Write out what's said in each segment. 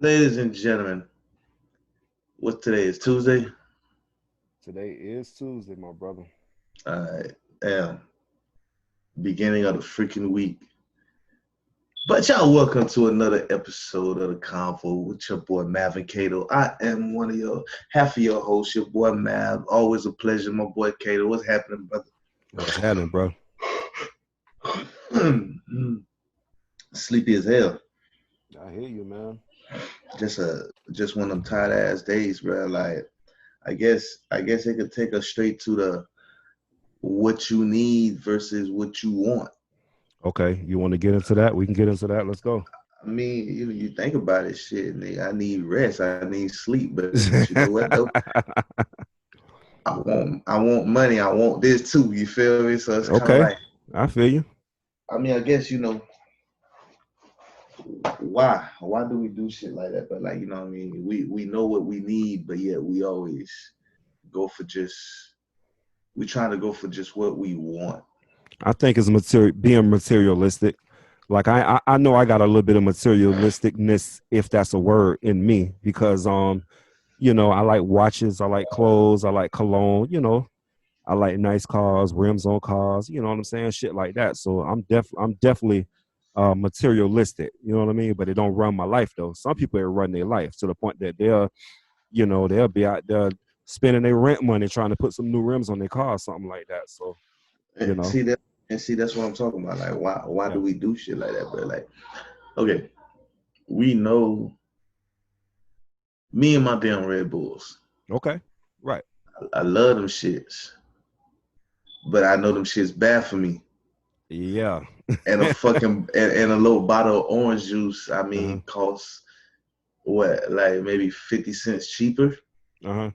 Ladies and gentlemen, what today is Tuesday? Today is Tuesday, my brother. Damn, beginning of the freaking week. But y'all, welcome to another episode of the Convo with your boy Mav Kato. I am one of your half of your hosts, your boy Mav. Always a pleasure, my boy Kato. What's happening, brother? What's happening, bro? Sleepy as hell. I hear you, man. Just one of them tired ass days, bro. Like I guess it could take us straight to the what you need versus what you want. Okay, you want to get into that? We can get into that. Let's go. I mean, you think about it, shit, nigga. I need rest. I need sleep. But you know what though? I want money. I want this too. You feel me? So it's kind of Okay, like, I feel you. I mean, I guess why do we do shit like that? But like, what I mean, we know what we need, but yet we always go for just we trying to go for just what we want. I think it's being materialistic. Like I know I got a little bit of materialisticness, if that's a word, in me because I like watches, I like clothes, I like cologne. I like nice cars, rims on cars. You know what I'm saying? Shit like that. So I'm definitely materialistic. You know what I mean? But it don't run my life though. Some people it run their life to the point that they'll be out there spending their rent money trying to put some new rims on their car or something like that. So you And know, see that, and see that's what I'm talking about. Like, why yeah. do we do shit like that? But like, okay, we know me and my damn Red Bulls. Okay. Right. I love them shits, but I know them shits bad for me. Yeah. And a fucking and a little bottle of orange juice, I Uh-huh. mean, costs what, like maybe 50 cents cheaper. Uh-huh.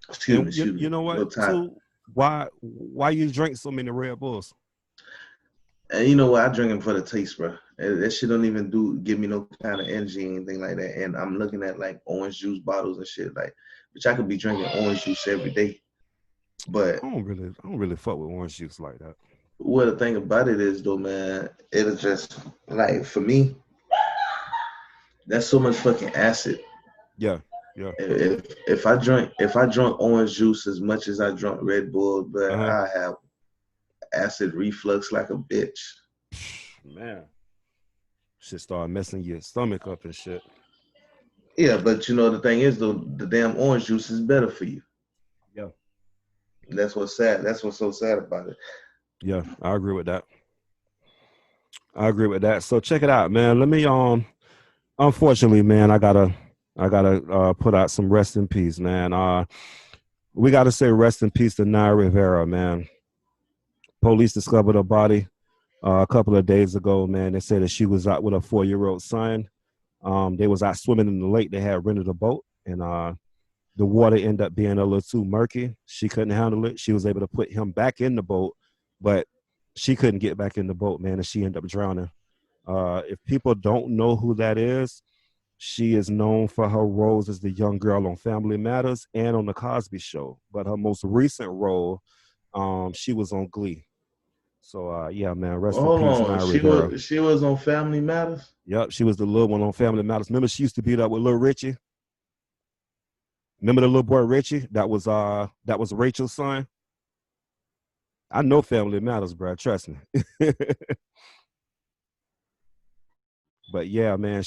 Excuse me, And you excuse you me. know what No time. too? Why you drink so many Red Bulls? And you know what? I drink them for the taste, bro. That shit don't even give me no kind of energy, anything like that. And I'm looking at like orange juice bottles and shit, like, which I could be drinking orange juice every day. But I don't really fuck with orange juice like that. what the thing about it is, though, man, it is just like for me, that's so much fucking acid. Yeah. Yeah. If I drunk orange juice as much as I drunk Red Bull, but Uh-huh. I have acid reflux like a bitch. Man. Shit start messing your stomach up and shit. Yeah, but the thing is though, the damn orange juice is better for you. Yeah. That's what's sad. That's what's so sad about it. Yeah. I agree with that. I agree with that. So check it out, man. Let me unfortunately, man, I gotta put out some rest in peace, man. We gotta say rest in peace to Naya Rivera, man. Police discovered her body a couple of days ago, man. They said that she was out with a 4-year-old son. They was out swimming in the lake. They had rented a boat, and the water ended up being a little too murky. She couldn't handle it. She was able to put him back in the boat, but she couldn't get back in the boat, man, and she ended up drowning. If people don't know who that is, she is known for her roles as the young girl on Family Matters and on the Cosby Show. But her most recent role, she was on Glee. So yeah, man, rest in Hold peace, on, Naya she Rivera. was she was on Family Matters. Yep, she was the little one on Family Matters. Remember, she used to beat up with Little Richie. Remember the little boy Richie? That was Rachel's son. I know Family Matters, bro. Trust me. But yeah, man,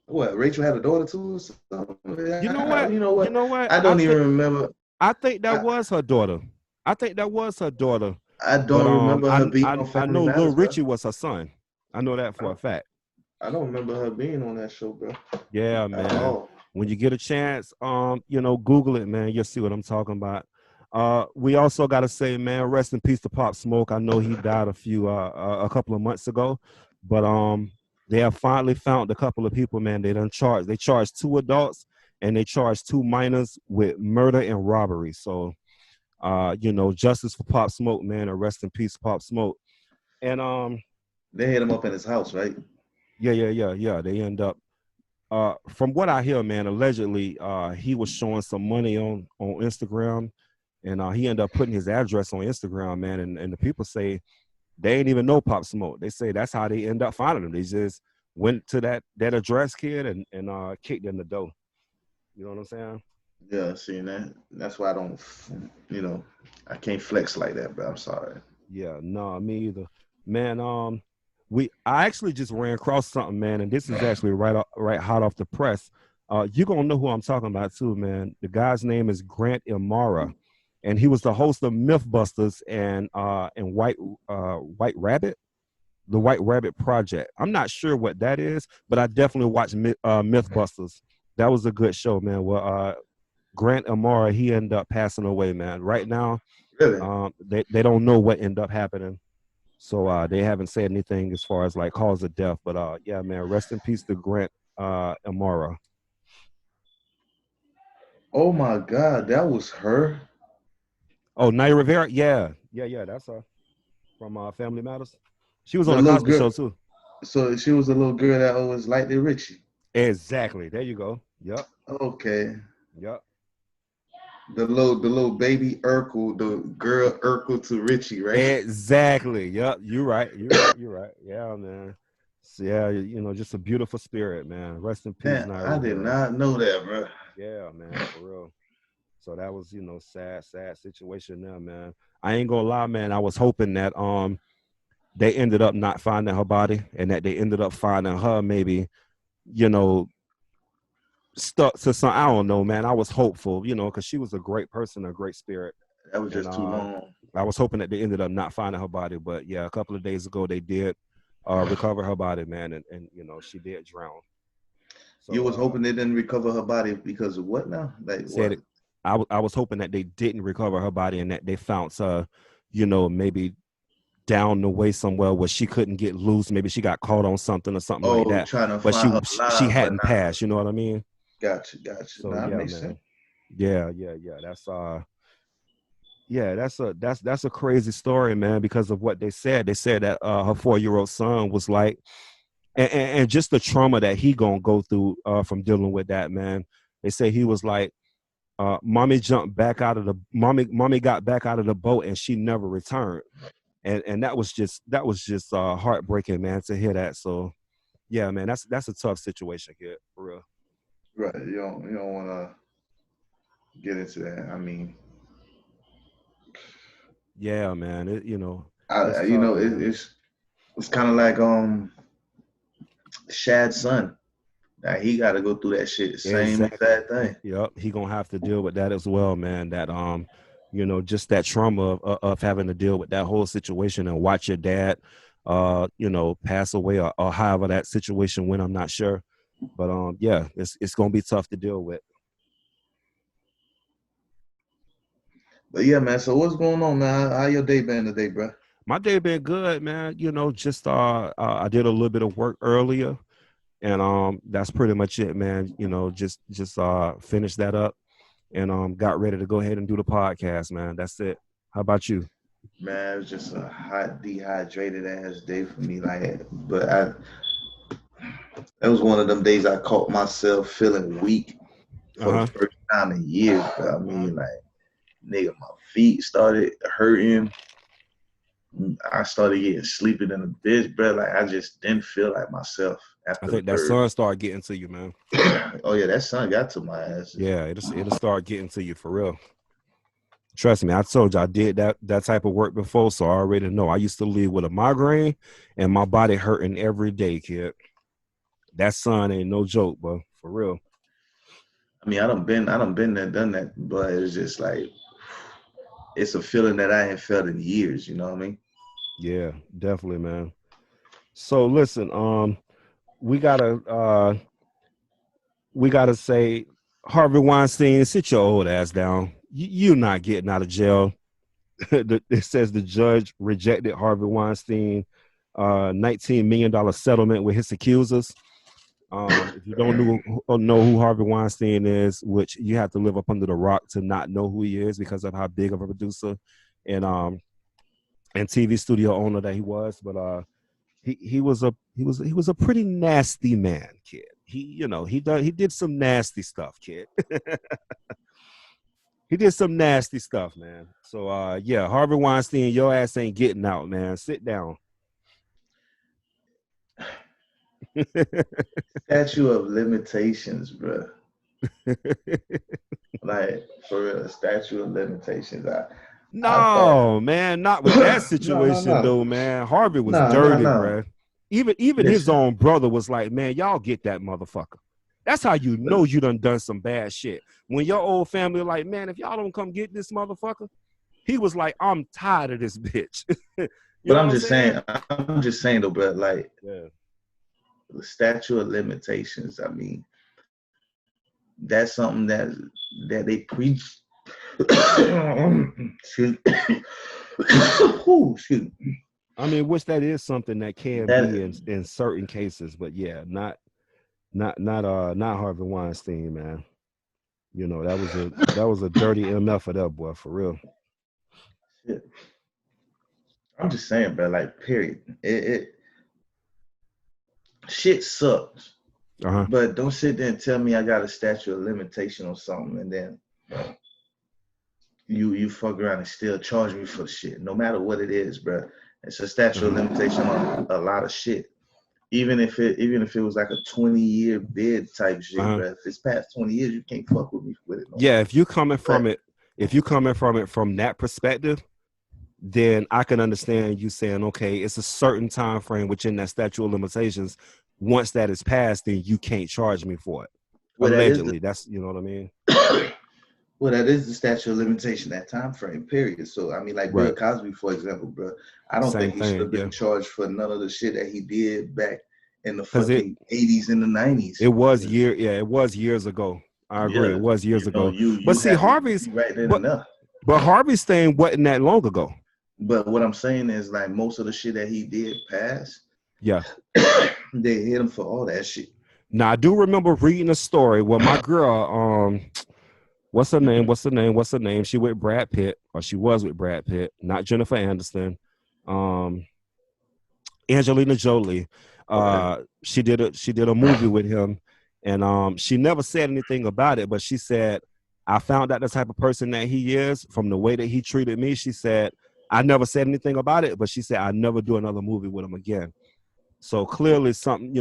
What? Rachel had a daughter too or something? you know You what? know what? You know what? I don't even remember. I think that I was her daughter. I think that was her daughter. I But don't remember her being on I Family know Little Matters, bro. Richie was her son. I know that I for a don't, fact. I don't remember her being on that show, bro, Yeah, at man. all. When you get a chance, Google it, man. You'll see what I'm talking about. We also got to say, man, rest in peace to Pop Smoke. I know he died a couple of months ago, but they have finally found a couple of people, man. They charged 2 adults and they charged 2 minors with murder and robbery. So, justice for Pop Smoke, man, and rest in peace, Pop Smoke. And They hit him up in his house, right? yeah, yeah, yeah, yeah. They end up from what I hear, man, allegedly he was showing some money on Instagram, and he ended up putting his address on Instagram, man. And the people say They ain't even know Pop Smoke. They say that's how they end up finding him. They just went to that address, kid, and kicked in the door. You know what I'm saying? Yeah, see that. That's why I don't, you know, I can't flex like that. But I'm sorry. Yeah, no, me either. Man, I actually just ran across something, man, and this is actually right hot off the press. You gonna know who I'm talking about too, man. The guy's name is Grant Imara, and he was the host of MythBusters and White Rabbit, the White Rabbit Project. I'm not sure what that is, but I definitely watched MythBusters. That was a good show, man. Well, Grant Imara, he ended up passing away, man. Right now, Really? they don't know what ended up happening. So they haven't said anything as far as like cause of death. But yeah, man, rest in peace to Grant Amara. Oh my God, that was her. Oh, Naya Rivera, yeah, that's her from Family Matters. She was on The the little Cosby girl. Show too. So she was a little girl that always liked the Richie. Exactly. There you go. Yep. Okay. Yep. The little baby Urkel, the girl Urkel to Richie, right? Exactly. Yep. You're right. You're right. You're right. Yeah, man. So, yeah, just a beautiful spirit, man. Rest in peace, Man, Naya I did Rivera. not know that, bro. Yeah, man, for real. So that was, sad situation there, man. I ain't gonna lie, man. I was hoping that they ended up not finding her body and that they ended up finding her maybe, you know, stuck to some. I don't know, man. I was hopeful, because she was a great person, a great spirit. That was And just too long. I was hoping that they ended up not finding her body. But yeah, a couple of days ago they did recover her body, man, and she did drown. You So was hoping they didn't recover her body because of what now? Like said what? it. I was hoping that they didn't recover her body and that they found her, maybe down the way somewhere where she couldn't get loose. Maybe she got caught on something or something like Oh, that. trying to But find her she alive, but hadn't not. passed. You know what I mean? Gotcha. So Now that yeah, makes sense. man. Yeah. That's a crazy story, man. Because of what they said. They said that her 4-year-old son was like, and just the trauma that he gonna go through from dealing with that, man. They say he was like, mommy jumped back out of the mommy got back out of the boat and she never returned. And that was just heartbreaking, man, to hear that. So yeah, man, that's a tough situation, kid, for real. Right. You don't want to get into that. I mean, Yeah, man, it's I tough, man. it's kind of like Shad's son. Now he got to go through that shit. Same Exactly. exact thing. Yep, he gonna have to deal with that as well, man. That just that trauma of having to deal with that whole situation and watch your dad pass away, or however that situation went. I'm not sure. But yeah, it's gonna be tough to deal with. But yeah, man. So what's going on, man? How your day been today, bro? My day been good, man. Just I did a little bit of work earlier, and that's pretty much it, man. Just finished that up and got ready to go ahead and do the podcast, man. That's it. How about you? Man, it was just a hot, dehydrated ass day for me. Like, but I that was one of them days I caught myself feeling weak Uh for the huh. first time in years. Bro. I Uh-huh. mean, like, nigga, my feet started hurting. I started getting sleepy in the bitch, bro. Like, I just didn't feel like myself I after the think that third. sun started getting to you, man. Oh yeah, that sun got to my ass. Yeah, it'll start getting to you for real. Trust me, I told you I did that type of work before, so I already know. I used to live with a migraine and my body hurting every day, kid. That sun ain't no joke, bro. For real. I mean, I done been there, done that, but it's just like it's a feeling that I ain't felt in years. You know what I mean? Yeah, definitely, man. So listen, we gotta uh we gotta say, Harvey Weinstein, sit your old ass down. You're not getting out of jail. It says the judge rejected Harvey Weinstein $19 million settlement with his accusers. If you don't know who Harvey Weinstein is, which you have to live up under the rock to not know who he is because of how big of a producer and TV studio owner that he was, but he was a pretty nasty man, kid. He did some nasty stuff, kid. He did some nasty stuff, man. So yeah, Harvey Weinstein, your ass ain't getting out, man. Sit down. Statue of limitations, bro. Like for real, statue of limitations. I thought No, man, not with that no, no, situation no, though, man. Harvey was no, no, dirty, no. bro. Even his Listen, own brother was like, man, y'all get that motherfucker. That's how you know you done some bad shit. When your old family like, man, if y'all don't come get this motherfucker, he was like, I'm tired of this bitch. You but know what I'm saying? I'm just saying though, bro. Like Yeah. the statute of limitations. I mean, that's something that they preach. Excuse excuse me. I mean, which that is something that can be That, in certain cases, but yeah, not Harvey Weinstein, man. You know, that was a dirty MF for that boy, for real. shit. I'm just saying, bro. Like, period. It shit sucks. Uh-huh. But don't sit there and tell me I got a statute of limitation or something, and then you fuck around and still charge me for shit. No matter what it is, bro. It's a statute of limitation on a lot of shit. Even if it was like a 20-year bid type shit, Uh-huh. bro. If it's past 20 years, you can't fuck with me with it no Yeah, more. But if you coming from it from that perspective, then I can understand you saying, okay, it's a certain time frame within that statute of limitations. Once that is passed, then you can't charge me for it. well, that is Allegedly, that's you know what I mean. the well, that is the statute of limitation, that time frame period. So I mean, like Bill Right. Cosby, for example, bro. I don't Same think he should thing. have Yeah. been charged for none of the shit that he did back in the Because fucking 80s and the 90s. it was it was years ago. I agree. It Yeah, was years ago. you But see, have to be right then but and there. but Harvey's thing wasn't that long ago. But what I'm saying is, like, most of the shit that he did pass, Yeah. they hit him for all that shit. Now I do remember reading a story where my girl, what's her name? What's her name? What's her name? She with Brad Pitt, or she was with Brad Pitt, not Jennifer Aniston. Angelina Jolie. Okay. She did a movie with him, and she never said anything about it, but she said, I found out the type of person that he is from the way that he treated me. She said, I never said anything about it, but she said I never do another movie with him again. So clearly something,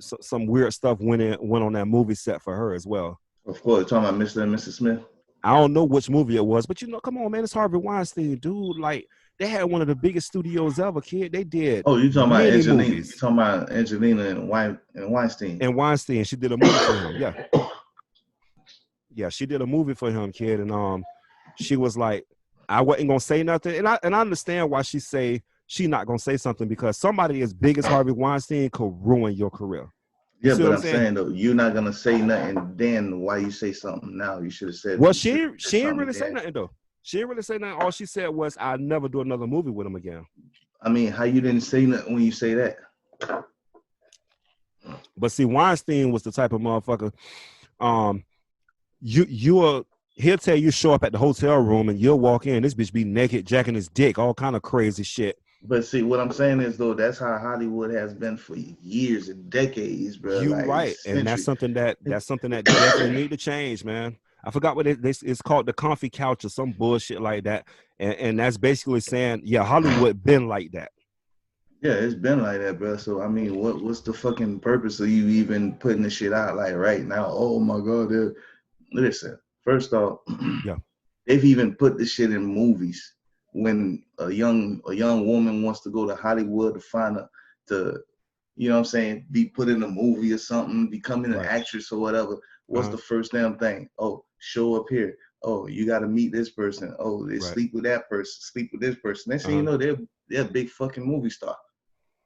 some weird stuff went on that movie set for her as well. Of course, talking about Mr. and Mrs. Smith. I don't know which movie it was, but come on, man, it's Harvey Weinstein, dude. Like, they had one of the biggest studios ever, kid. They did Oh, you talking about many Angelina? You movies. talking about Angelina and Weinstein? And Weinstein, she did a movie for him. Yeah. Yeah, she did a movie for him, kid. And she was like, I wasn't gonna say nothing. And I understand why she not gonna say something, because somebody as big as Harvey Weinstein could ruin your career. You Yeah, see but what I'm saying? saying though, you're not gonna say nothing. Then why you say something now? You should have said. Well, You should have said she ain't something really say then. nothing though. She didn't really say nothing. All she said was, "I never do another movie with him again." I mean, how you didn't say nothing when you say that? But see, Weinstein was the type of motherfucker. He'll tell you show up at the hotel room and you'll walk in. This bitch be naked, jacking his dick, all kind of crazy shit. But see, what I'm saying is though, that's how Hollywood has been for years and decades, bro. You Like right, and centuries. that's something that definitely need to change, man. I forgot what it's called, the comfy couch or some bullshit like that, and that's basically saying, yeah, Hollywood been like that. Yeah, it's been like that, bro. So I mean, what's the fucking purpose of you even putting this shit out like right now? Oh my god, listen. First off, Yeah, they've even put this shit in movies. When a young woman wants to go to Hollywood to find to you know what I'm saying, be put in a movie or something, becoming an right. actress or whatever, what's Uh-huh. the first damn thing? Oh, show up here. Oh, you got to meet this person. Oh, they Right. sleep with that person, sleep with this person. Next thing you Uh-huh. know, they're a big fucking movie star.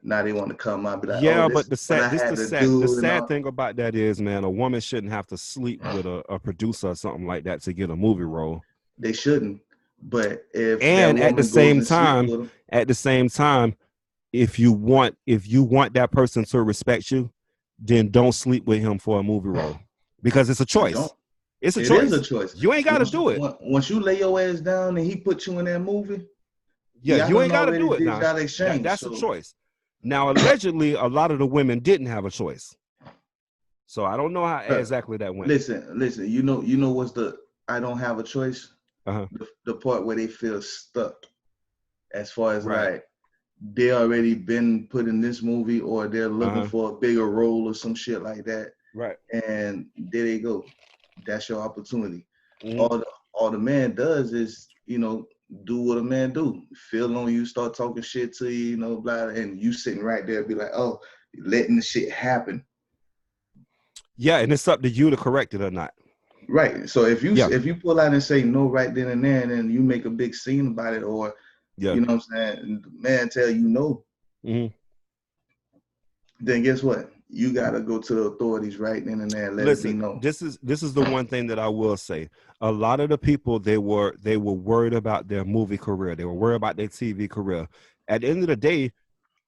Now they want to come out and be like, oh, Yeah, this but is what I had to the do and sad all. thing about that is, man, a woman shouldn't have to sleep with a producer or something like that to get a movie role. They shouldn't. But if that And woman goes and sleep with them, at the same time, if you want that person to respect you, then don't sleep with him for a movie role, because it's a you choice. don't. It's a It is a choice. choice. You ain't got to do it. Once you lay your ass down and he put you in that movie, Yeah, y'all you ain't done got to already do it did now. y'all exchange. That's a So choice. Now, allegedly, a lot of the women didn't have a choice. So I don't know how exactly that went. listen, you know what's the I don't have a choice? Uh-huh. the part where they feel stuck, as far as Right. like they already been put in this movie, or they're looking Uh-huh. for a bigger role or some shit like that, Right. and there they go. That's your opportunity. Mm-hmm. All the man does is, do what a man do. Feel on you, start talking shit to you, blah, and you sitting right there, be like, oh, letting the shit happen. Yeah, and it's up to you to correct it or not. Right. So if Yeah. you pull out and say no right then and there, and then you make a big scene about it, or Yeah. you know what I'm saying, and the man tell you no, Mm-hmm. then guess what? You gotta go to the authorities right then and there and let it be Listen, known. this is the one thing that I will say. A lot of the people they were worried about their movie career. They were worried about their TV career. At the end of the day,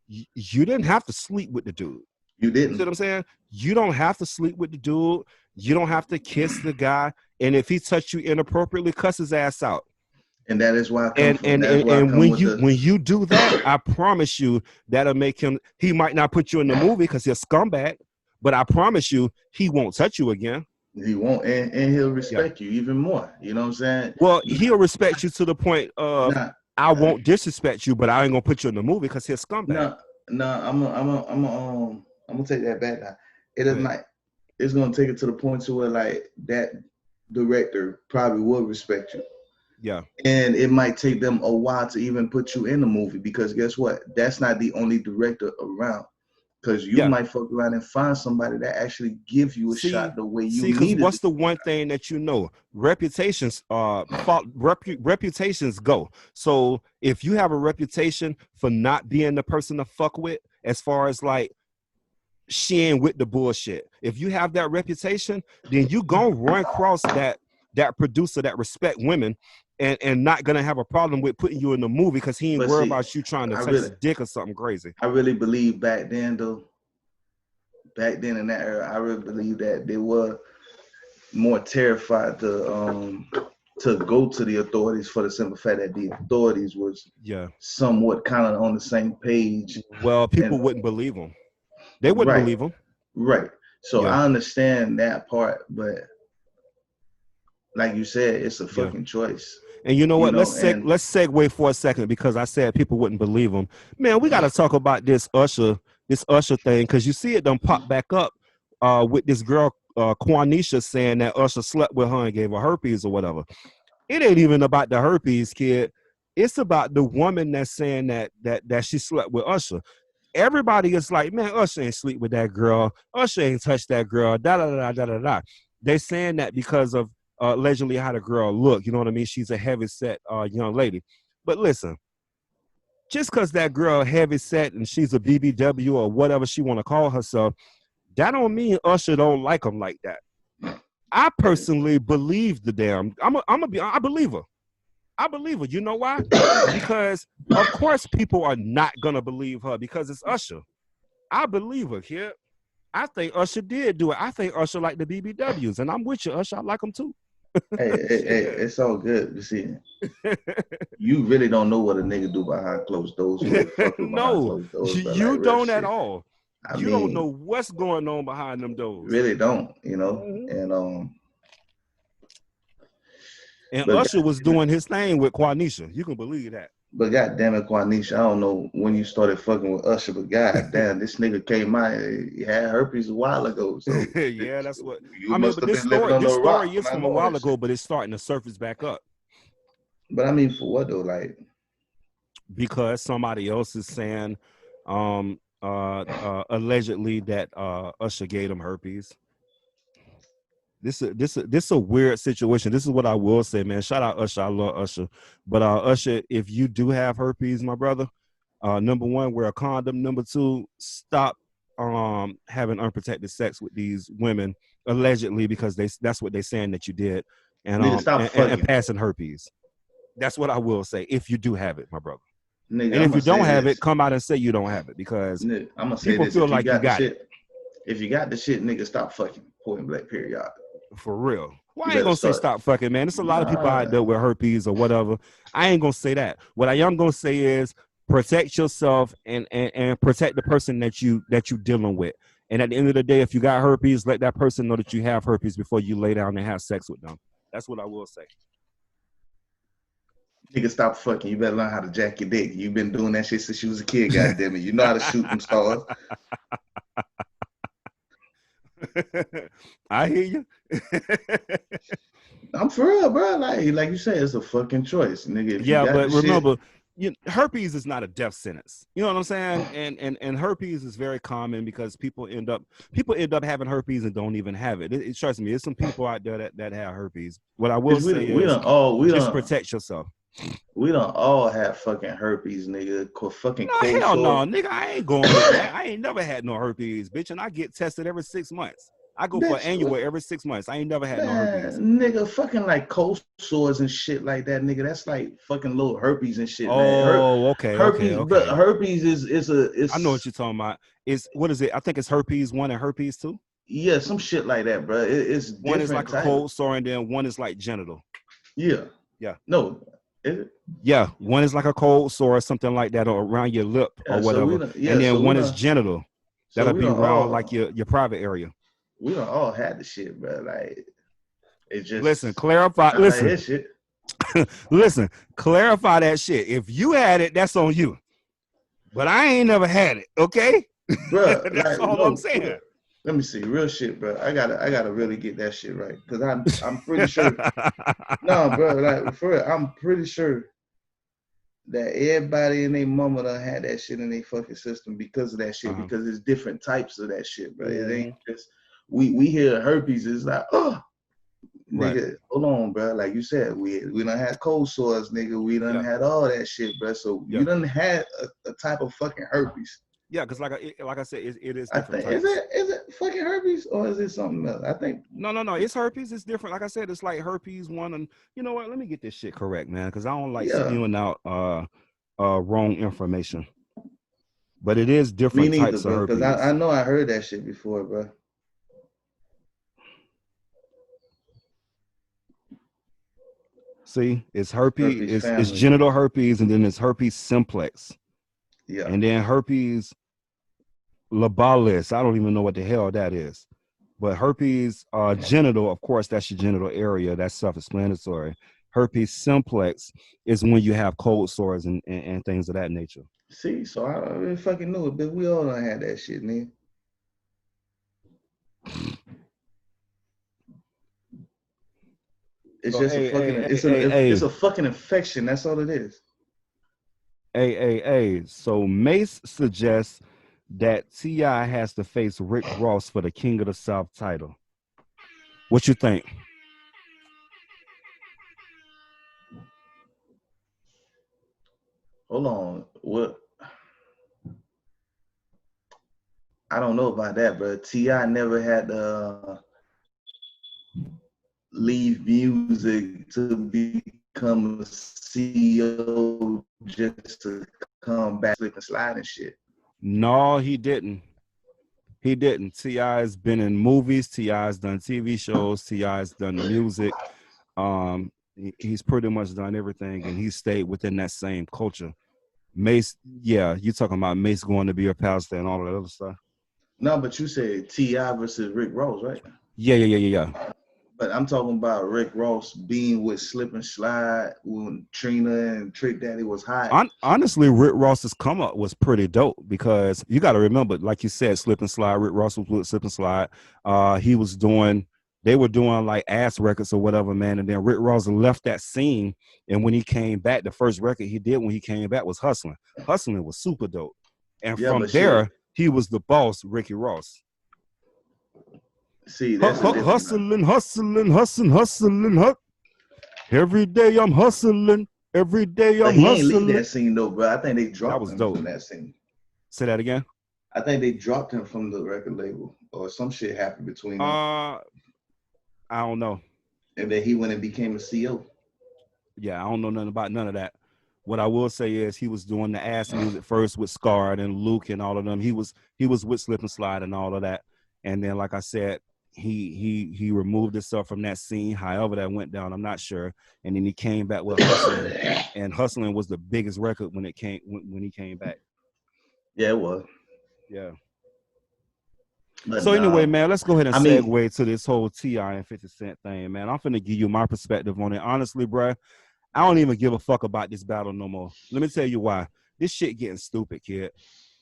you didn't have to sleep with the dude. You You see what didn't. I'm saying? You don't have to sleep with the dude. You don't have to kiss the guy. And if he touched you inappropriately, cuss his ass out. And that is why I come And from. That is why I come when with the. you do that, I promise you that'll make him. He might not put you in the movie because he's a scumbag, but I promise you he won't touch you again. He won't, and he'll Yeah. respect you even more. You know what I'm saying? Well, he'll respect you to the point of Nah, I won't disrespect you, but I ain't gonna put you in the movie because he's a scumbag. nah, nah. I'm gonna take that back now. It Go is ahead. not. It's gonna take it to the point to where like that director probably will respect you. Yeah. And it might take them a while to even put you in the movie, because guess what? That's not the only director around. Because you Yeah. might fuck around and find somebody that actually give you a See, shot the way you because needed what's it. the one thing that you know? Reputations, reputations go. So if you have a reputation for not being the person to fuck with, as far as like she ain't with the bullshit. If you have that reputation, then you gonna run across that producer that respect women and not gonna have a problem with putting you in the movie because he ain't But worried see, about you trying to I touch really his dick or something crazy. I really believe back then though, back then in that era, I really believe that they were more terrified to go to the authorities, for the simple fact that the authorities was Yeah. somewhat kind of on the same page. Well, people And wouldn't believe him. They wouldn't right, believe him. right. So Yeah. I understand that part, but like you said, it's a Yeah. fucking choice, And you know what? and Let's segue for a second because I said people wouldn't believe him. Man, we got to talk about this Usher thing because you see it done pop back up with this girl Quanisha saying that Usher slept with her and gave her herpes or whatever. It ain't even about the herpes, kid. It's about the woman that's saying that she slept with Usher. Everybody is like, man, Usher ain't sleep with that girl. Usher ain't touched that girl. Da da da da da da. They saying that because of allegedly how the girl look. You know what I mean? She's a heavy set young lady. But listen, just because that girl heavy set and she's a BBW or whatever she want to call herself, that don't mean Usher don't like him like that. I personally believe the damn. I believe her. I believe her. You know why? Because of course people are not gonna believe her because it's Usher. I believe her, kid. I think Usher did do it. I think Usher like the BBWs, and I'm with you, Usher. I like them too. hey, it's all good. You see, you really don't know what a nigga do behind closed doors, who they fuck with behind No, closed doors, but like you real don't at shit. all. I You don't know mean, what's going on behind them doors. really don't, Mhm. and And but Usher was doing his thing with Quanisha. You can believe that. But god damn it, Quanisha, I don't know when you started fucking with Usher, but god damn, this nigga came out, he had herpes a while ago. So Yeah, that's what you I mean. must But have been living under this a rock story for is not from a knowing while that ago, shit. but it's starting to surface back up But I mean, for what though? Like, because somebody else is saying allegedly that Usher gave him herpes. This a weird situation. This is what I will say, man. Shout out Usher. I love Usher. But Usher, if you do have herpes, my brother, number one, wear a condom. Number two, stop having unprotected sex with these women allegedly because that's what they're saying that you did, and nigga, stop and fucking. passing herpes. That's what I will say if you do have it, my brother. Nigga, And I'm if gonna you say don't have it, this. come out and say you don't have it because Nigga, I'm gonna say people this. feel If you like you got the got it shit, nigga, stop fucking. Point blank, period. for real. Well, You I ain't better gonna say start. stop fucking, man. There's a lot of people out Nah, there with herpes or whatever. I ain't gonna say that. What I am gonna say is protect yourself and protect the person that you dealing with. And at the end of the day, if you got herpes, let that person know that you have herpes before you lay down and have sex with them. That's what I will say. Nigga, stop fucking. You better learn how to jack your dick. You've been doing that shit since you was a kid, goddamn it. You know how to shoot them stars. I hear you. I'm for real, bro. Like you said, it's a fucking choice, nigga. If you Yeah, got but the shit, remember, herpes is not a death sentence. You know what I'm saying? And herpes is very common because people end up having herpes and don't even have it. It trust me, there's some people out there that have herpes. What I will bitch, say we is don't all just protect yourself. we don't all have fucking herpes, nigga. Fucking No, cold hell sore. no, nigga. I ain't going with that. I ain't never had no herpes, bitch, and I get tested every 6 months. I go for Bitch, annual every 6 months. I ain't never had no herpes. man, nigga, fucking like cold sores and shit like that, nigga. That's like fucking little herpes and shit, man. Oh, okay. Herpes, but herpes I know is what you're talking about. What is it? I think it's herpes 1 and herpes 2. yeah, some shit like that, bro. It's One is different like a type. cold sore, and then one is like genital. Yeah. Yeah. No. Is it? Yeah. One is like a cold sore or something like that, or around your lip or whatever. And then one is genital. That'll be around like your private area. We don't all had the shit, bro. Like it just listen, clarify. Listen, like shit. Listen, clarify that shit. If you had it, that's on you. But I ain't never had it. Okay, Bro, that's like, all I'm saying. Bro, let me see, real shit, bro. I gotta really get that shit right because I'm pretty sure. No, bro, like for real, I'm pretty sure that everybody and their mama done had that shit in their fucking system because of that shit. Because it's different types of that shit, bro. It ain't just we hear herpes. It's like, oh, nigga, right. Hold on, bro. Like you said, we done had cold sores, nigga. We done had all that shit, bro. So you done had a type of fucking herpes. Yeah, because like I said, it is different. Types. Is it fucking herpes or is it something else? I think no. It's herpes. It's different. Like I said, it's like herpes 1, and you know what? Let me get this shit correct, man, because I don't like spewing out wrong information. But it is different Me neither, types bro, of herpes. Because I know I heard that shit before, bro. See, it's herpes. It's genital herpes, and then it's herpes simplex. Yeah. And then herpes labialis. I don't even know what the hell that is. But herpes genital, of course, that's your genital area. That's self-explanatory. Herpes simplex is when you have cold sores and things of that nature. See, so I don't really fucking knew it, but we all done had that shit, man. It's just a fucking it's a fucking infection. That's all it is. So Mace suggests that T.I. has to face Rick Ross for the King of the South title. What you think? Hold on. What? I don't know about that, bro. T.I. never had to leave music to become a CEO just to come back, slip and slide and shit. No, he didn't. He didn't. T.I.'s been in movies. T.I.'s done TV shows. T.I.'s done music. He's pretty much done everything, and he stayed within that same culture. Mace, yeah, you talking about Mace going to be a pastor and all that other stuff. No, but you said T.I. versus Rick Ross, right? Yeah. But I'm talking about Rick Ross being with Slip and Slide when Trina and Trick Daddy was hot. Honestly, Rick Ross's come up was pretty dope because you got to remember, like you said, Slip and Slide. Rick Ross was with Slip and Slide. They were doing like ass records or whatever, man. And then Rick Ross left that scene. And when he came back, the first record he did when he came back was Hustling. Hustling was super dope. And from there, he was the boss, Ricky Ross. See, that's hustling. Every day I'm hustling. Every day I'm hustling. He ain't leave that scene though, bro. I think they dropped him from that scene. Say that again. I think they dropped him from the record label, or some shit happened between them. I don't know. And then he went and became a CEO. Yeah, I don't know nothing about none of that. What I will say is he was doing the ass music first with Scar and Luke and all of them. He was with Slip and Slide and all of that. And then, like I said, he removed himself from that scene. However that went down, I'm not sure. And then he came back with Hustling, and Hustling was the biggest record when he came back. Yeah, it was. Yeah. But so anyway, man, let's go ahead and segue to this whole T.I. and 50 Cent thing, man. I'm finna give you my perspective on it. Honestly, bro, I don't even give a fuck about this battle no more. Let me tell you why. This shit getting stupid, kid.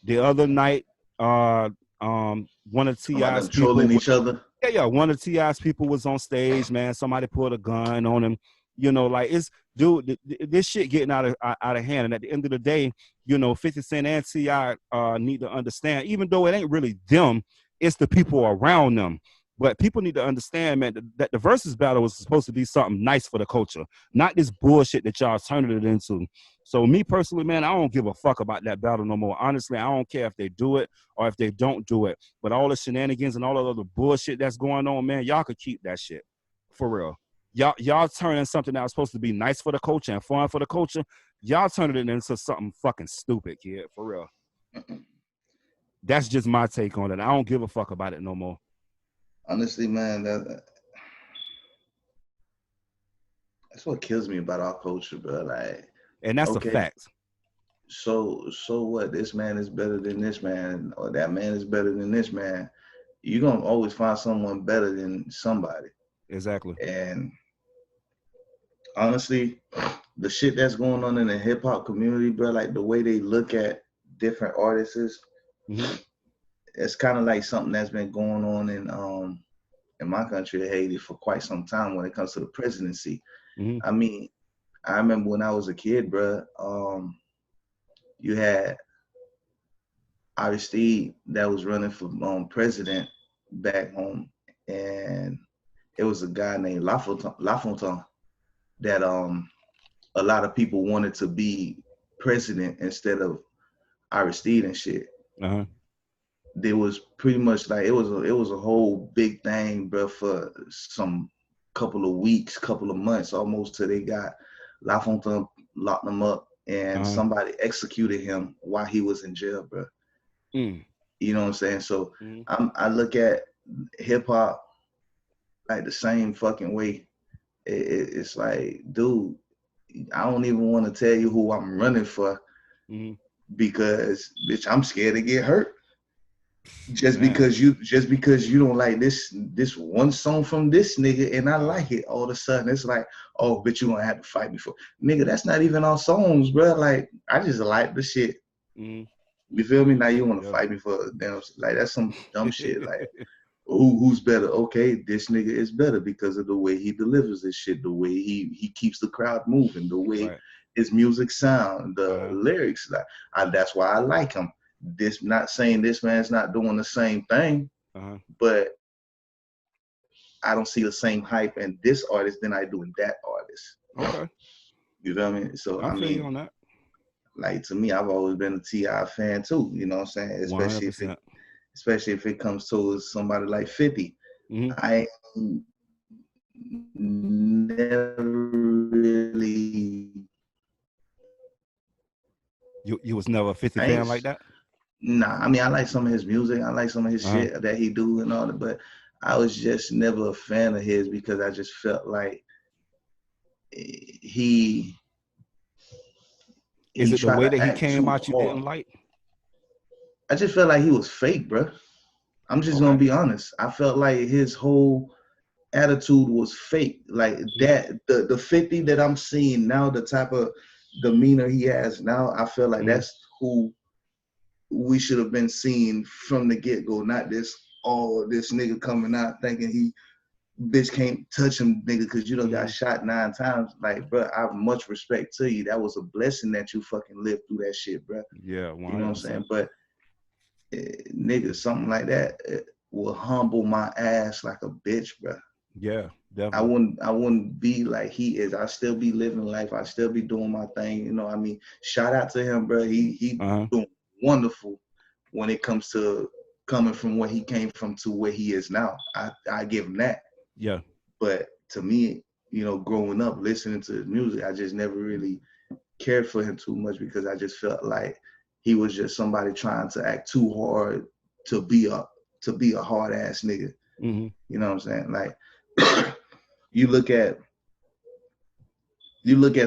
The other night, one of About T.I.'s them people trolling was, each other. yeah, one of T.I.'s people was on stage, man. Somebody put a gun on him. You know, like it's dude, this shit getting out of hand. And at the end of the day, you know, 50 Cent and T.I. Need to understand, even though it ain't really them, it's the people around them. But people need to understand, man, that the versus battle was supposed to be something nice for the culture, not this bullshit that y'all turning it into. So me personally, man, I don't give a fuck about that battle no more. Honestly, I don't care if they do it or if they don't do it. But all the shenanigans and all the other bullshit that's going on, man, y'all could keep that shit. For real. Y'all turning something that was supposed to be nice for the culture and fun for the culture, y'all turning it into something fucking stupid, kid. For real. That's just my take on it. I don't give a fuck about it no more. Honestly, man, that's what kills me about our culture, bro. Like, And that's a okay, fact. so what? This man is better than this man, or that man is better than this man. You're gonna always find someone better than somebody. Exactly. And honestly, the shit that's going on in the hip hop community, bro, like the way they look at different artists, Mm-hmm. it's kind of like something that's been going on in my country, Haiti, for quite some time when it comes to the presidency. Mm-hmm. I mean, I remember when I was a kid, bro. You had Aristide that was running for president back home, and it was a guy named Lafontaine that a lot of people wanted to be president instead of Aristide and shit. Uh-huh. There was pretty much like it was a whole big thing, bro, for some couple of weeks, couple of months, almost till they got Lafontaine locked him up, and Uh-huh. somebody executed him while he was in jail, bro. Mm. You know what I'm saying? So Mm-hmm. I look at hip hop like the same fucking way. It's like, dude, I don't even want to tell you who I'm running for Mm-hmm. because, bitch, I'm scared to get hurt. Man. Just because you don't like this one song from this nigga and I Uh, like it, all of a sudden it's like, oh, but you gonna have to fight me for, nigga. That's not even our songs, bro. Like, I just like the shit. mm-hmm. You feel me? Now you want to Yeah. fight me for damn, like that's some dumb shit. Like, who's better? Okay, this nigga is better because of the way he delivers this shit, the way he keeps the crowd moving, the way Right. his music sound, the Uh-huh. lyrics. Like, that's why I like him. This, not saying this man's not doing the same thing, Uh-huh. but I don't see the same hype in this artist than I do in that artist. Okay. You feel me? So I I feel you mean, on that. like, to me, I've always been a Ti fan too. You know what I'm saying? Especially 100%. if it comes to somebody like 50. Mm-hmm. I never really, You was never a 50 I ain't, fan like that? nah, I mean, I like some of his music. I like some of his Uh-huh. shit that he do and all that, but I was just never a fan of his because I just felt like he Is he it the tried way that to he act came too out you hard. didn't like? I just felt like he was fake, bro. I'm just gonna Okay. be honest. I felt like his whole attitude was fake. Like Mm-hmm. that, the 50 that I'm seeing now, the type of demeanor he has now, I feel like Mm-hmm. that's who we should have been seeing from the get go. Not this, oh, this nigga coming out thinking he bitch can't touch him, nigga, because you done got Mm-hmm. shot 9 times. Like, bro, I have much respect to you. That was a blessing that you fucking lived through that shit, bro. Yeah, You know what I'm saying? 100%. But nigga, something like that will humble my ass like a bitch, bro. Yeah, I definitely. wouldn't I wouldn't be like he is. I still be living life. I still be doing my thing. You know, I mean, shout out to him, bro. He Uh-huh. doing wonderful when it comes to coming from where he came from to where he is now. I give him that. Yeah. But to me, you know, growing up listening to his music, I just never really cared for him too much because I just felt like he was just somebody trying to act too hard to be a hard ass nigga. Mm-hmm. You know what I'm saying? Like you look at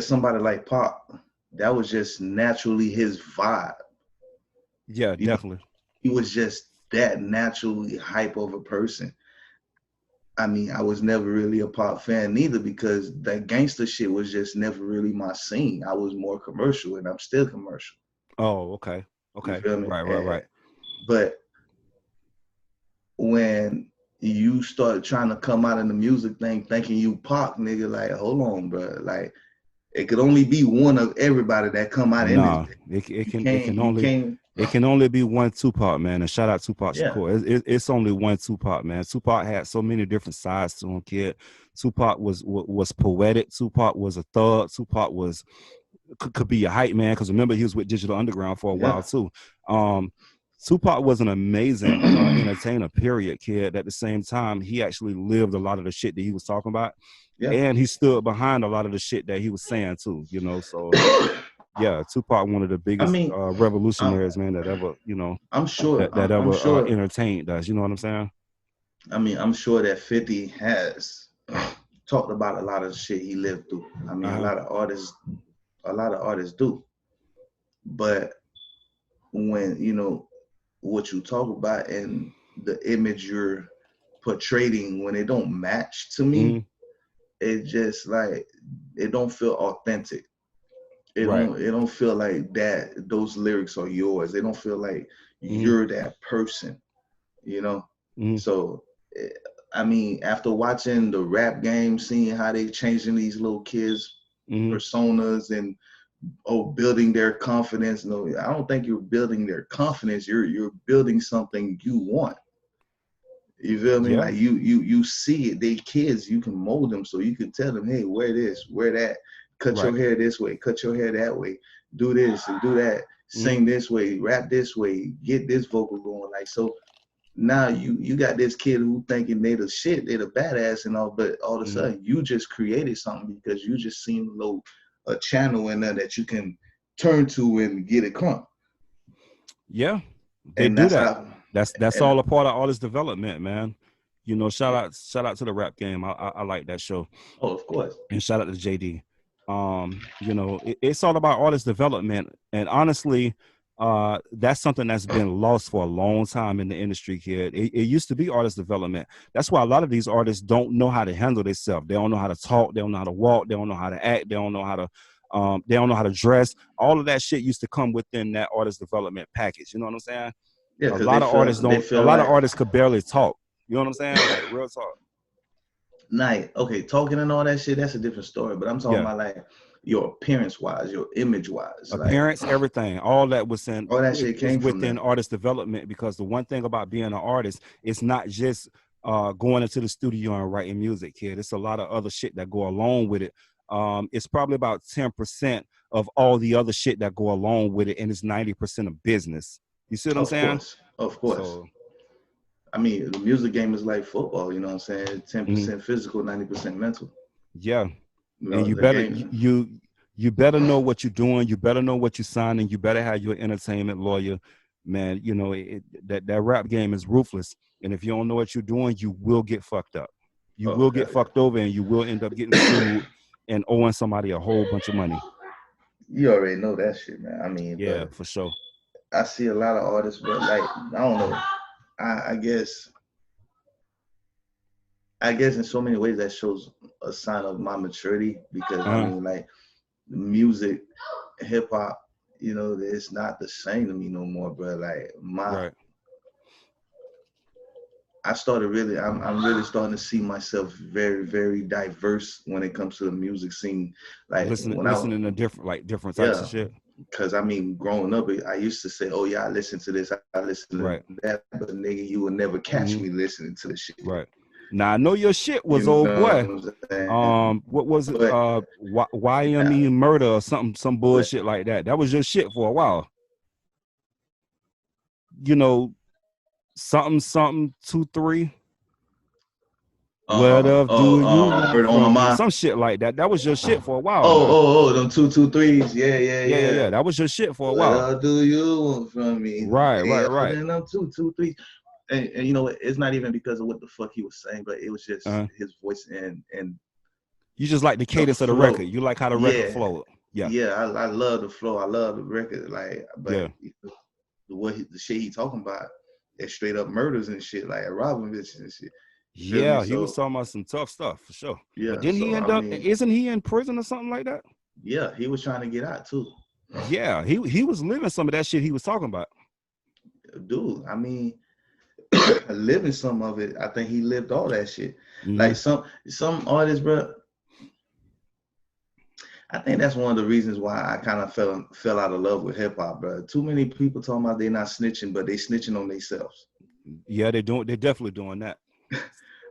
somebody like Pop, that was just naturally his vibe. Yeah, You know, definitely. he was just that naturally hype of a person. I mean, I was never really a pop fan neither because that gangster shit was just never really my scene. I was more commercial, and I'm still commercial. Oh, okay. You Okay. feel me? Right, right, right. But when you start trying to come out in the music thing thinking you pop, nigga, like, hold on, bro. Like, it could only be one of everybody that come out in this Nah, bitch. it You can can't, you can't, be one Tupac, man. And shout out Tupac yeah, Shakur. It's only one Tupac, man. Tupac had so many different sides to him, kid. Tupac was poetic. Tupac was a thug. Tupac was could be a hype man because remember he was with Digital Underground for a while yeah. too. Um, Tupac was an amazing entertainer, period, kid. At the same time, he actually lived a lot of the shit that he was talking about, Yeah. and he stood behind a lot of the shit that he was saying too. You know, so yeah, Tupac, one of the I biggest mean, I'm, revolutionaries, man, that ever, I'm sure, that I'm ever sure, entertained us. You know what I'm saying? I mean, I'm sure that 50 has talked about a lot of shit he lived through. I mean, Uh-huh. a lot of artists do. But when, what you talk about and the image you're portraying, when it don't match to me, Mm-hmm. it just like, it don't feel authentic. Right. It don't feel like that those lyrics are yours. They don't feel like Mm-hmm. you're that person, you know? Mm-hmm. So eh, I mean, after watching the rap game, seeing how they changing these little kids Mm-hmm. personas and building their confidence. No, I don't think you're building their confidence. You're building something you want. You feel me? Yeah. Like you see it. They kids, you can mold them so you can tell them, hey, wear this, wear that, cut Right. your hair this way, cut your hair that way, do this and do that, Mm-hmm. sing this way, rap this way, get this vocal going. Like, so now you got this kid who thinking they the shit, they the badass and all, but all of a Mm-hmm. sudden you just created something because you just seen a channel in there that you can turn to and get it crunk. Yeah, they And do that's that. how That's and all a part of artist development, man. You know, shout out to the rap game. I like that show, oh, of course. and shout out to JD. You know, it's all about artist development, and honestly, that's something that's been lost for a long time in the industry, kid. It used to be artist development. That's why a lot of these artists don't know how to handle themselves. They don't know how to talk. They don't know how to walk. They don't know how to act. They don't know how to. They don't know how to dress. All of that shit used to come within that artist development package. You know what I'm saying? Yeah, A because lot of artists they don't. A feel lot of like artists could barely talk. You know what I'm saying? Like real talk. night. Okay, talking and all that shit, that's a different story. But I'm talking Yeah. about like your appearance wise, your image wise, like Appearance, everything, all that was in all that shit is came from within them. artist development because the one thing about being an artist, it's not just going into the studio and writing music, kid. It's a lot of other shit that go along with it. It's probably about 10% of all the other shit that go along with it, and it's 90% of business. You see what I'm Of saying? course. Of course. So I mean, the music game is like football, you know what I'm saying? mhm, 10% physical, 90% mental. yeah. You And know, you the better game. you better know what you're doing. You better know what you're signing. You better have your entertainment lawyer, man. You know that rap game is ruthless, and if you don't know what you're doing, you will get fucked up. You Oh, will get hell fucked over, and you will end up getting sued and owing somebody a whole bunch of money. yeah. You already know that shit, man. I mean, Yeah, but for sure. I see a lot of artists, but like, I don't know. I guess in so many ways that shows a sign of my maturity because I Uh, mean, like, music, hip hop, it's not the same to me no more, bro. Like, right. I'm really starting to see myself very, very diverse when it comes to the music scene. Like when Listening to different types of yeah, shit. because I mean, growing up, I used to say, oh yeah, I listen to this, I listen to Right. that, but nigga, you will never catch me Hmm. listening to the shit. Right. Now I know your shit You was know old what boy. I'm saying? What was it? But now, YME murder or something, some but bullshit like that. That was your shit for a while. You know, something 2 3. What up do you want murder on my from me? mind. Some shit like that. That was your shit for a while now. Them 223s. Yeah, yeah, Yeah, yeah, yeah. yeah. That was your shit for a What while. else do you want from me? Right, Hey, right, all right. them 223s. And you know what? It's not even because of what the fuck he was saying, but it was just Uh, his voice and you just like the the cadence of the record. flow. You like how the record Yeah, flowed. Yeah, yeah. I love the flow. I love the record. Like, but yeah. the shit he talking about, is straight up murders and shit, like robbing bitches and shit. You feel me? Yeah, he was So talking about some tough stuff for sure. But yeah, didn't he so end I up? mean, Isn't he in prison or something like that? yeah, he was trying to get out too. Yeah, he was living some of that shit he was talking about. Dude, I mean, living some of it, I think he lived all that shit. Mm-hmm. Like some artists, bro. I think that's one of the reasons why I kind of fell out of love with hip hop, bro. Too many people talking about they're not snitching, but they snitching on themselves. Yeah, they're definitely doing that.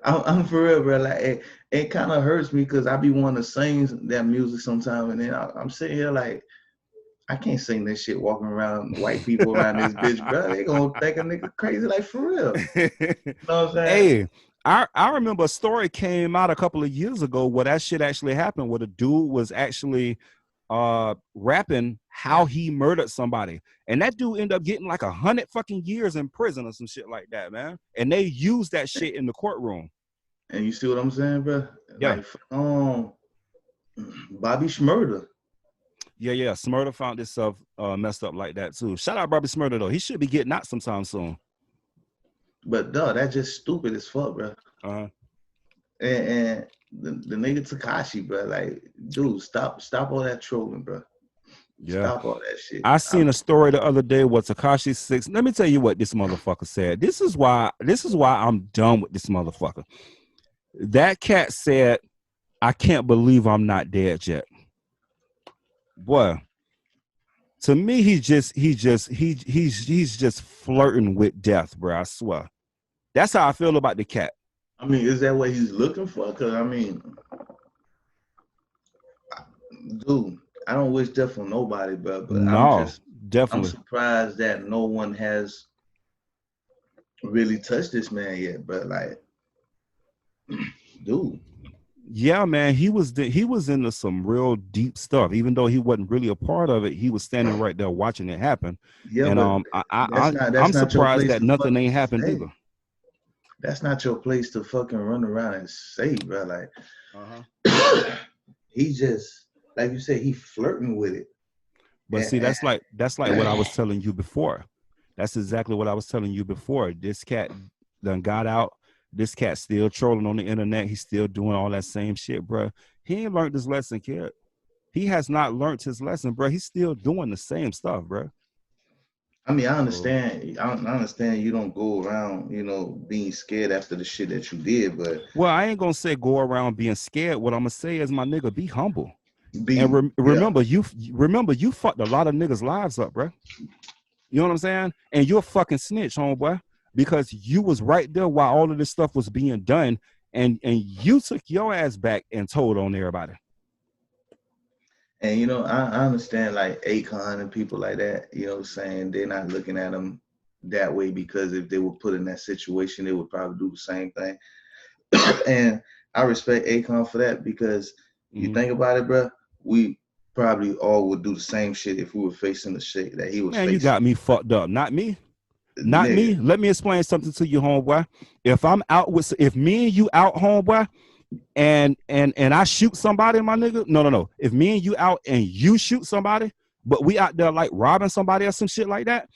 I'm for real, bro. Like it kind of hurts me because I be wanting to sing that music sometimes, and then I'm sitting here like I can't sing this shit walking around white people around this bitch, bro. They gonna think a nigga crazy, like for real. You know what I'm saying? Hey, I remember a story came out a couple of years ago where that shit actually happened, where the dude was actually rapping how he murdered somebody. And that dude ended up getting like 100 fucking years in prison or some shit like that, man. And they used that shit in the courtroom. And you see what I'm saying, bro? Yeah. Like Bobby Schmurder. Yeah. Smurder found himself messed up like that too. Shout out Bobby Smurder though. He should be getting out sometime soon. But dog, that's just stupid as fuck, bro. Uh-huh. And the nigga Takashi, bro, like, dude, stop all that trolling, bro. Yeah. Stop all that shit. I seen a story the other day with Takashi 6. Let me tell you what this motherfucker said. This is why I'm done with this motherfucker. That cat said, I can't believe I'm not dead yet. Boy, to me, he's just flirting with death, bro. I swear. That's how I feel about the cat. I mean, is that what he's looking for? Because I mean, dude, I don't wish death on nobody, bro. But No, I'm definitely. surprised that no one has really touched this man yet. But like, dude. Yeah, man, he was into some real deep stuff. Even though he wasn't really a part of it, he was standing right there watching it happen. Yeah, And but I'm that's not your surprised place that to nothing fucking ain't happened say. either. That's not your place to fucking run around and say, bro. Like, Uh-huh. he just, like you said, he flirting with it. But see, that's like what I was telling you before. That's exactly what I was telling you before. This cat done got out. This cat still trolling on the internet. He's still doing all that same shit, bro. He ain't learned his lesson, kid. He has not learned his lesson, bro. He's still doing the same stuff, bro. I mean, I So, understand. I understand you don't go around, being scared after the shit that you did, but well, I ain't gonna say go around being scared. What I'm gonna say is, my nigga, be humble. And yeah. remember, you fucked a lot of niggas' lives up, bro. You know what I'm saying? And you're a fucking snitch, homeboy, because you was right there while all of this stuff was being done, and you took your ass back and told on everybody. And I understand like Akon and people like that, saying they're not looking at him that way because if they were put in that situation, they would probably do the same thing. And I respect Akon for that because you Mm-hmm. think about it, bro, we probably all would do the same shit if we were facing the shit that he was Man, you facing. got me fucked up. Not me. Not Nigga, me. Let me explain something to you, homeboy. If me and you out, homeboy, and I shoot somebody, my nigga. No. If me and you out and you shoot somebody, but we out there like robbing somebody or some shit like that,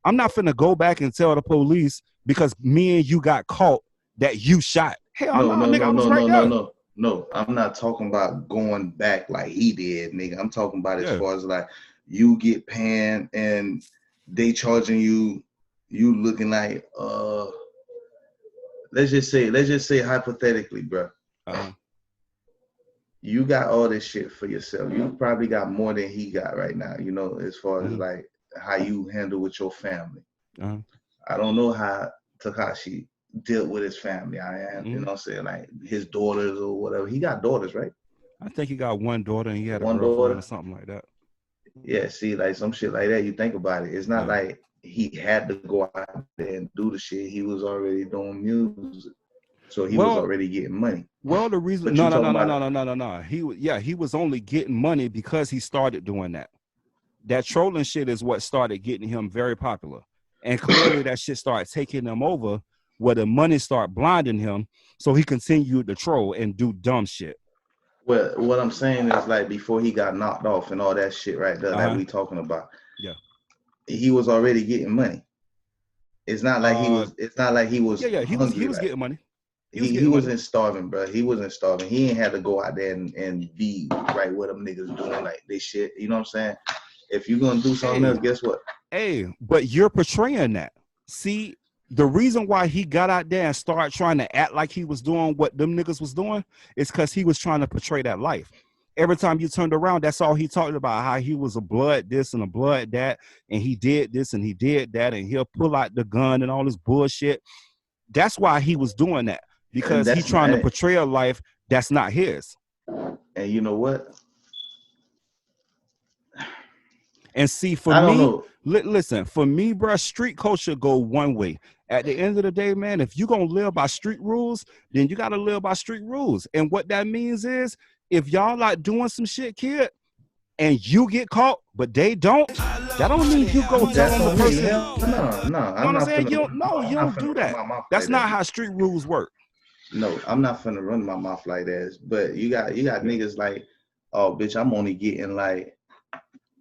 I'm not finna go back and tell the police because me and you got caught that you shot. Hell no, no, no, nigga, no, I was no, right no, no, there. no. No, I'm not talking about going back like he did, nigga. I'm talking about as Yeah. far as like you get panned and they charging you looking like let's just say hypothetically, bro. Uh-huh. You got all this shit for yourself. You probably got more than he got right now, as far as Uh-huh. like how you handle with your family. Uh-huh. I don't know how Takashi dealt with his family. Mm-hmm. I'm saying, like his daughters or whatever. He got daughters, right? I think he got one daughter and he had a One girlfriend or daughter. something like that. Yeah, see, like some shit like that, you think about it. It's not Yeah. like he had to go out there and do the shit. He was already doing music. So he was Well, already getting money. the reason But you no, talking about he was only getting money because he started doing that. That trolling shit is what started getting him very popular. And clearly that shit started taking him over where the money started blinding him. So he continued to troll and do dumb shit. what I'm saying is like before he got knocked off and all that shit right there that Uh-huh. we talking about, Yeah. he was already getting money. It's not like he Uh was it's not like he was yeah, he hungry was like getting money. He wasn't starving, bro. He wasn't starving. He ain't had to go out there and be right what them niggas doing like this shit. You know what I'm saying? If you're gonna do something else, guess what? Hey, but you're portraying that. See, the reason why he got out there and started trying to act like he was doing what them niggas was doing is because he was trying to portray that life. Every time you turned around, that's all he talked about, how he was a blood this and a blood that, and he did this and he did that, and he'll pull out the gun and all this bullshit. That's why he was doing that, because he's trying to portray a life that's not his. And you know what? And see, for me, listen, for me, bro, street culture go one way. At the end of the day, man, if you're going to live by street rules, then you got to live by street rules. And what that means is, if y'all like doing some shit, kid, and you get caught, but they don't, that don't mean you go tell them the person. No, you know what I'm saying? You don't do that. That's not how street rules work. No, I'm not finna run my mouth like that. But you got niggas like, oh, bitch, I'm only getting like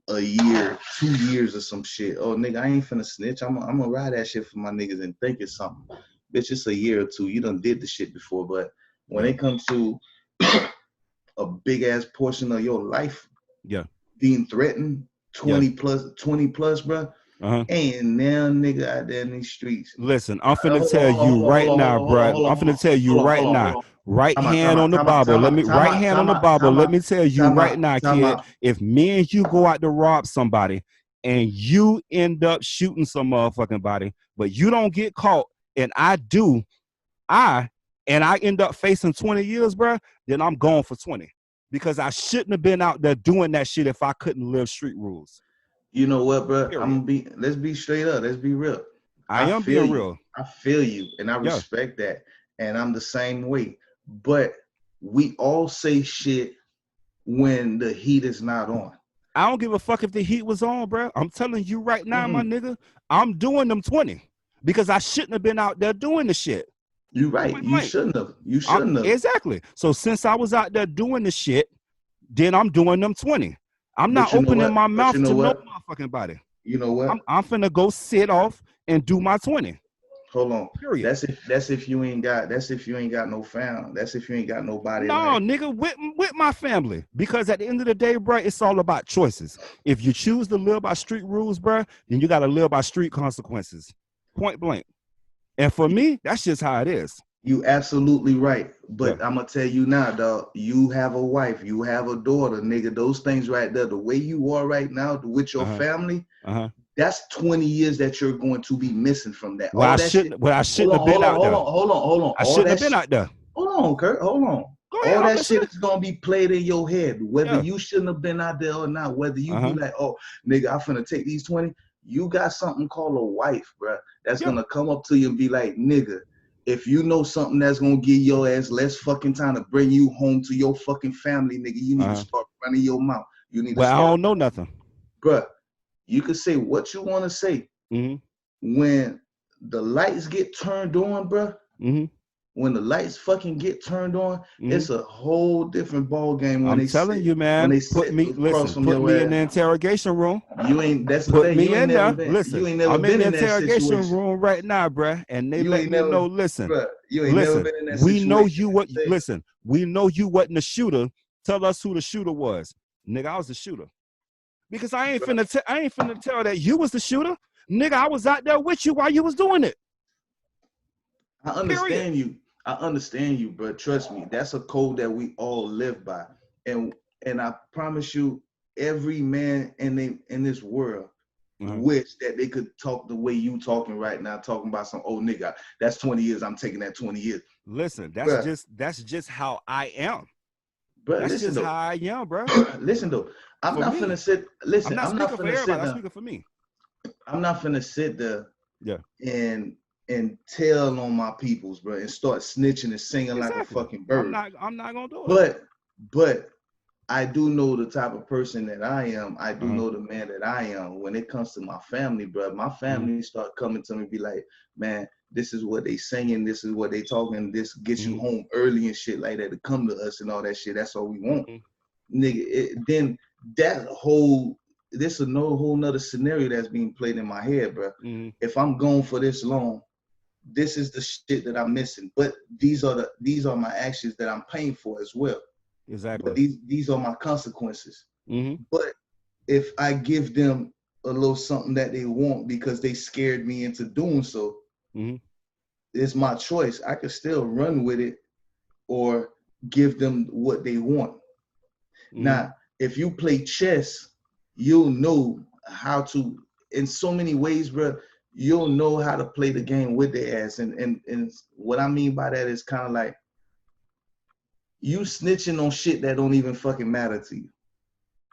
a year, 2 years or some shit. Oh, nigga, I ain't finna snitch. I'm gonna ride that shit for my niggas and think it's something. Bitch, it's a year or two. You done did the shit before. But when it comes to a big ass portion of your life, being threatened, 20 plus, bro. Ain't now nigga out there in these streets. Listen, I'm finna tell you right now, bro. I'm finna tell you right now. Right hand on the Bible. Let me right hand on the Bible. Let me tell you right now, kid. If me and you go out to rob somebody and you end up shooting some motherfucking body, but you don't get caught, and I do, and I end up facing 20 years, bro, then I'm going for 20. Because I shouldn't have been out there doing that shit if I couldn't live street rules. You know what, bro? Let's be straight up. Let's be real. I am being real. I feel you, and I respect that. And I'm the same way. But we all say shit when the heat is not on. I don't give a fuck if the heat was on, bro. I'm telling you right now, my nigga, I'm doing them 20 because I shouldn't have been out there doing the shit. You're right. You shouldn't have. You shouldn't have. Exactly. So since I was out there doing the shit, then I'm doing them 20. I'm not opening my mouth to no motherfucking body. You know what? I'm finna go sit off and do my 20. Hold on. Period. That's if you ain't got no fam. That's if you ain't got nobody. No, nigga, with my family. Because at the end of the day, bro, it's all about choices. If you choose to live by street rules, bro, then you gotta live by street consequences. Point blank. And for me, that's just how it is. You absolutely right. But I'm gonna tell you now, dog, you have a wife, you have a daughter, nigga. Those things right there, the way you are right now with your family, that's 20 years that you're going to be missing from that. Well, I shouldn't have been out there. Hold on. I shouldn't have been out there. Hold on, Kurt. Hold on. Go ahead, all that shit is gonna be played in your head, whether you shouldn't have been out there or not. Whether you be like, oh, nigga, I'm finna take these 20. You got something called a wife, bro. That's gonna come up to you and be like, nigga, if you know something that's gonna give your ass less fucking time to bring you home to your fucking family, nigga, you need to start running your mouth. You need to I don't know nothing. Bruh, you can say what you want to say. When the lights get turned on, bruh, when the lights fucking get turned on, it's a whole different ball game. I'm telling you, man. Put me in the interrogation room. You ain't. That's the thing. Me in there. Listen, I'm in the interrogation room right now, bruh, and they let me know. Listen, you ain't never been in that situation. We know you. Listen, we know you wasn't the shooter. Tell us who the shooter was, nigga. I was the shooter. Because I ain't finna tell that you was the shooter, nigga. I was out there with you while you was doing it. I understand you. I understand you, but trust me, that's a code that we all live by. And I promise you, every man in this world wish that they could talk the way you talking right now, talking about some old nigga. That's 20 years. I'm taking that 20 years. Listen, that's just how I am. Bro, that's just how I am, bro. Listen though, I'm not finna sit. Listen, I'm not speaking for everybody. I'm speaking for me. I'm not finna sit there. And tell on my peoples, bro, and start snitching and singing like a fucking bird. I'm not gonna do it. But I do know the type of person that I am. I do know the man that I am. When it comes to my family, bro, my family start coming to me and be like, man, this is what they singing, this is what they talking, this gets you home early and shit like that to come to us and all that shit. That's all we want. Nigga, then that this is no whole nother scenario that's being played in my head, bro. If I'm gone for this long, this is the shit that I'm missing. But these are my actions that I'm paying for as well. Exactly. But these are my consequences. Mm-hmm. But if I give them a little something that they want because they scared me into doing so, Mm-hmm. it's my choice. I can still run with it or give them what they want. Mm-hmm. Now, if you play chess, you'll know how to, in so many ways, bro, you'll know how to play the game with their ass. And what I mean by that is kind of like you snitching on shit that don't even fucking matter to you.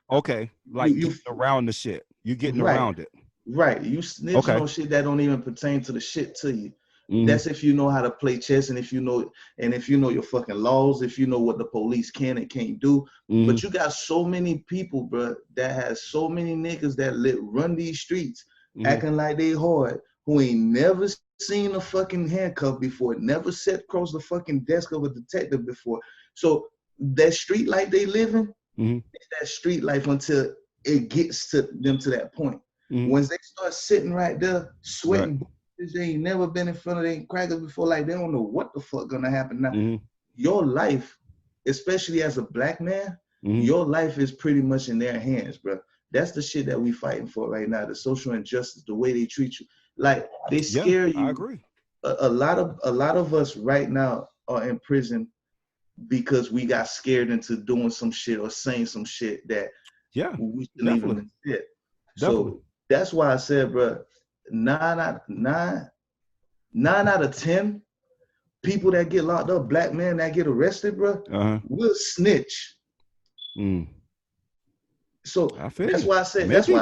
Okay, You like you getting around the shit. You getting right. around it. Right. You snitching Okay. on shit that don't even pertain to the shit to you. Mm-hmm. That's if you know how to play chess and if you know your fucking laws, if you know what the police can and can't do. Mm-hmm. But you got so many people, bro, that has so many niggas that run these streets Mm-hmm. acting like they hard, who ain't never seen a fucking handcuff before, never sat across the fucking desk of a detective before. So that street life they living, Mm-hmm. that street life until it gets to them to that point. Mm-hmm. Once they start sitting right there, Right. sweating, they ain't never been in front of them crackers before, like they don't know what the fuck gonna happen now. Mm-hmm. Your life, especially as a black man, Mm-hmm. your life is pretty much in their hands, bro. That's the shit that we fighting for right now. The social injustice, the way they treat you, like they Yeah, scare I you. agree. A lot of us right now are in prison because we got scared into doing some shit or saying some shit that Yeah, we shouldn't even definitely. have said. Definitely. So that's why I said, bro, nine out of 10 people that get locked up, black men that get arrested, bro, Uh-huh. will snitch. Mm. So I feel that's you. why I said, Maybe.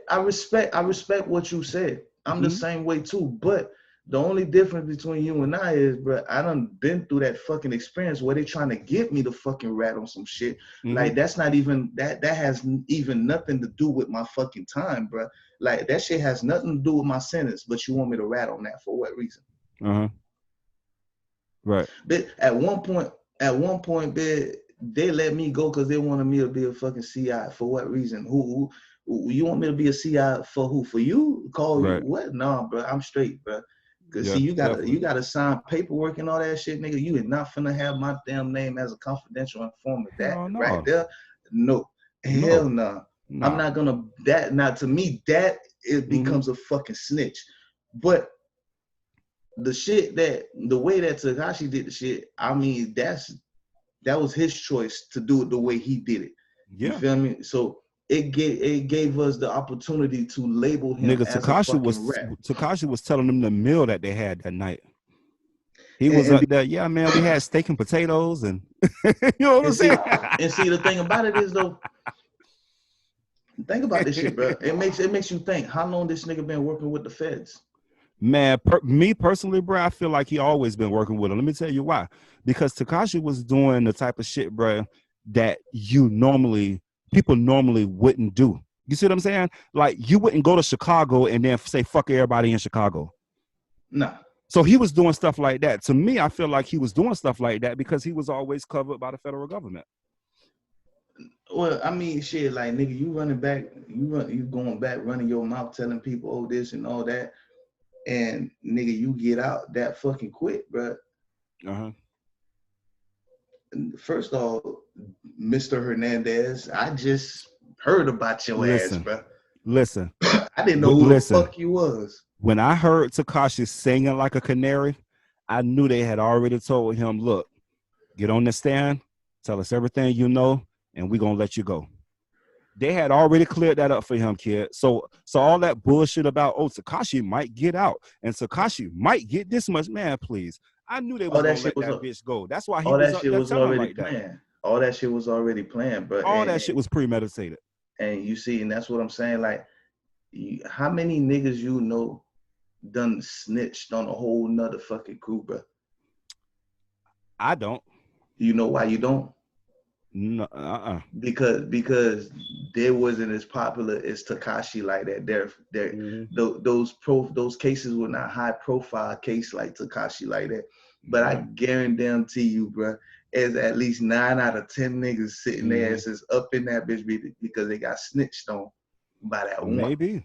I respect what you said. I'm the Mm-hmm. same way too. But the only difference between you and I is, bro, I done been through that fucking experience where they trying to get me to fucking rat on some shit. Mm-hmm. Like that's not even that has even nothing to do with my fucking time, bro. Like that shit has nothing to do with my sentence, but you want me to rat on that for what reason? Uh-huh. Right. But at one point, they let me go because they wanted me to be a fucking CI. For what reason? Who you want me to be a CI for? Who? For you? Call you Right. what? Nah, bro, I'm straight, bro. Cause see, Yeah, you definitely. gotta sign paperwork and all that shit, nigga. You is not finna have my damn name as a confidential informant. That Hell right no. there, no, hell No. no. I'm Nah. not gonna that. Now to me, that it Mm-hmm. becomes a fucking snitch. But the way that Takashi did the shit, I mean, that was his choice to do it the way he did it. You Yeah. feel me? So it gave us the opportunity to label him Nigga, as a fucking rat. Takashi was telling them the meal that they had that night. He And was and, up there, yeah, man. We had steak and potatoes, and you know what I'm and saying? see and see the thing about it is though, think about this shit, bro. It makes you think how long this nigga been working with the feds. Man, me personally, bro, I feel like he always been working with him. Let me tell you why. Because Takashi was doing the type of shit, bro, that people normally wouldn't do. You see what I'm saying? Like you wouldn't go to Chicago and then say fuck everybody in Chicago. Nah. So he was doing stuff like that. To me, I feel like he was doing stuff like that because he was always covered by the federal government. Well, I mean, shit, like nigga, you going back, running your mouth, telling people, oh, this and all that, and nigga, you get out that fucking quick, bro. Uh-huh. First off, Mr. Hernandez, I just heard about your ass, Listen, bro. listen, I didn't know who the listen. fuck you was. When I heard Takashi singing like a canary, I knew they had already told him, look, get on the stand, tell us everything you know, and we're gonna let you go. They had already cleared that up for him, kid. So all that bullshit about Takashi might get out and Takashi might get this much, man, please. I knew they All was that gonna shit let was that bitch go. That's why he all was that up shit there was telling already like that. planned. All that shit was already planned, bro. All that shit was premeditated. And you see, and that's what I'm saying. Like, how many niggas you know done snitched on a whole nother fucking crew, bro? I don't. You know why you don't? No, Because they wasn't as popular as Takashi like that. Those cases were not high profile case like Takashi like that. But I guarantee you, bro, there's at least 9 out of 10 niggas sitting their asses up in that bitch because they got snitched on by that one. Maybe.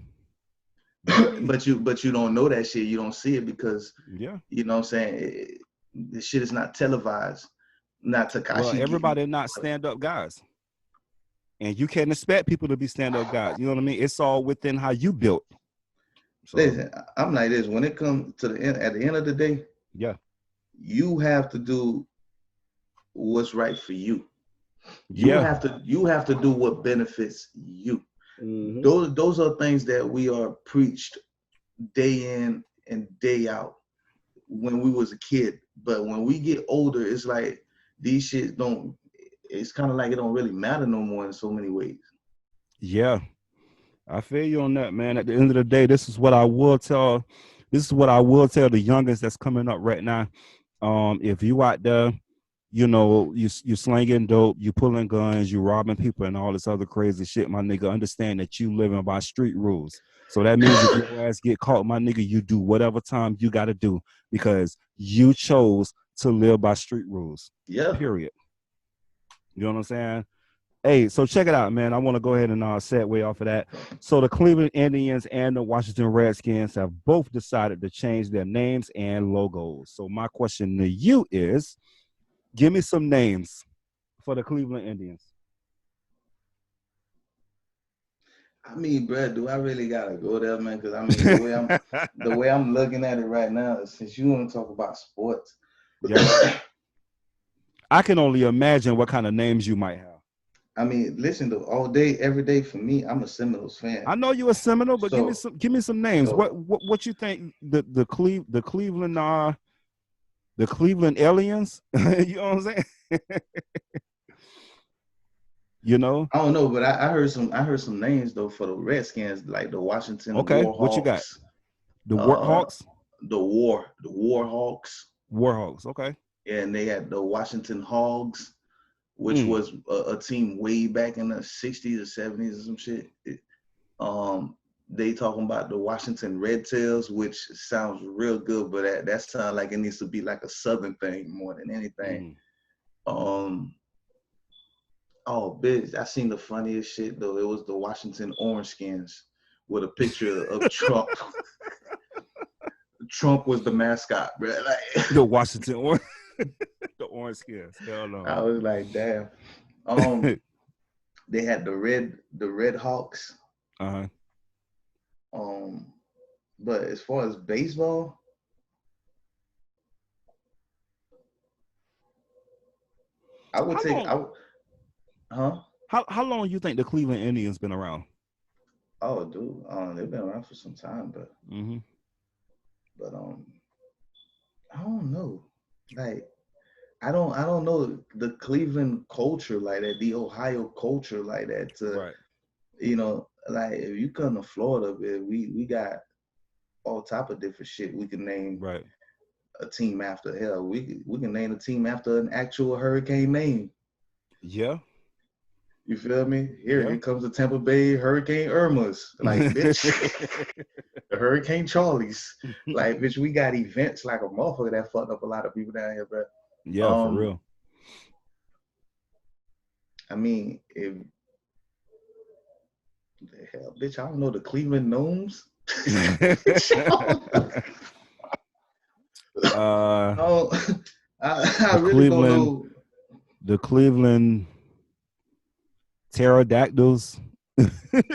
Maybe. but you don't know that shit. You don't see it because Yeah. you know what I'm saying. The shit is not televised. Not Well, Takashi. everybody not stand-up guys. And you can't expect people to be stand-up guys. You know what I mean? It's all within how you built. So Listen, I'm like this. When it comes to the end, at the end of the day, yeah. you have to do what's right for you. Yeah. You have to do what benefits you. Mm-hmm. Those are things that we are preached day in and day out when we was a kid. But when we get older, it's like these shit don't. It's kind of like it don't really matter no more in so many ways. Yeah. I feel you on that, man. At the end of the day, this is what I will tell. This is what I will tell the youngest that's coming up right now. If you out there, you know, you slanging dope, you pulling guns, you robbing people, and all this other crazy shit, my nigga. Understand that you living by street rules. So that means if your ass get caught, my nigga, you do whatever time you got to do because you chose to live by street rules. Yeah. Period. You know what I'm saying? Hey, so check it out, man. I want to go ahead and segue off of that. So the Cleveland Indians and the Washington Redskins have both decided to change their names and logos. So my question to you is, give me some names for the Cleveland Indians. I mean, bro, do I really gotta go there, man? Because I mean, the way I'm looking at it right now, since you want to talk about sports, Yeah. I can only imagine what kind of names you might have. I mean, listen, though, all day, every day for me, I'm a Seminoles fan. I know you're a Seminole, but So, give me some names. so What you think the Cleveland the Cleveland aliens? You know what I'm saying? You know? I don't know, but I heard some names though for the Redskins, like the Washington Okay, what you got? Warhawks, The uh, Warhawks? the Warhawks, Warhawks, okay. and they had the Washington Hogs, which Mm. was a team way back in the '60s or '70s or some shit. They talking about the Washington Red Tails, which sounds real good, but that sounds like it needs to be like a Southern thing more than anything. Mm. Um, oh, bitch, I seen the funniest shit though. It was the Washington Orange Skins with a picture of Trump. Trump was the mascot, bro. Like, The Washington Orange. The Orange Skins. Hell I no. was like, damn. They had the Red Hawks. Uh-huh. Um, but as far as baseball, I would How take long huh? how long you think the Cleveland Indians been around? Oh, dude, they've been around for some time, Mm-hmm. but I don't know. Like, I don't know the Cleveland culture like that, the Ohio culture like that. Right. You know, like if you come to Florida, man, we got all type of different shit. We can name Right. a team after. Hell, we can name a team after an actual hurricane name. Yeah. You feel me? Yeah. Here comes the Tampa Bay Hurricane Irmas. Like, bitch, the Hurricane Charlies. Like, bitch, we got events like a motherfucker that fucked up a lot of people down here, bro. Yeah, for real. I mean, if the hell, bitch, I don't know the Cleveland Gnomes. Oh, I The really don't Cleveland know. the Cleveland pterodactyls.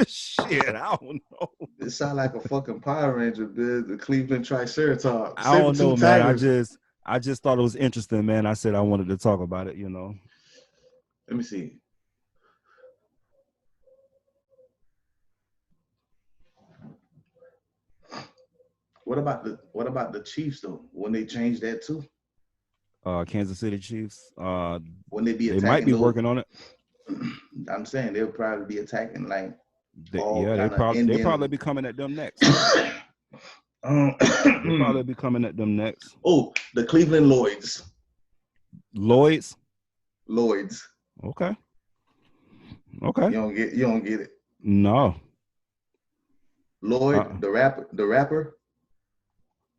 Shit, I don't know. It sound like a fucking Power Ranger, dude. The Cleveland Triceratops, I don't know, saber-tooth man. tigers. I just thought it was interesting, man. I said I wanted to talk about it, you know. Let me see. What about the Chiefs though? When they changed that too? Kansas City Chiefs. When they be They might attacking be those? working on it. I'm saying they'll probably be attacking like all Yeah, kind of they Indian. probably be coming at them next. They probably be coming at them next. Oh, the Cleveland Lloyds. Lloyd's. Lloyds. Okay. Okay. You don't get it. No. Lloyd, the rapper.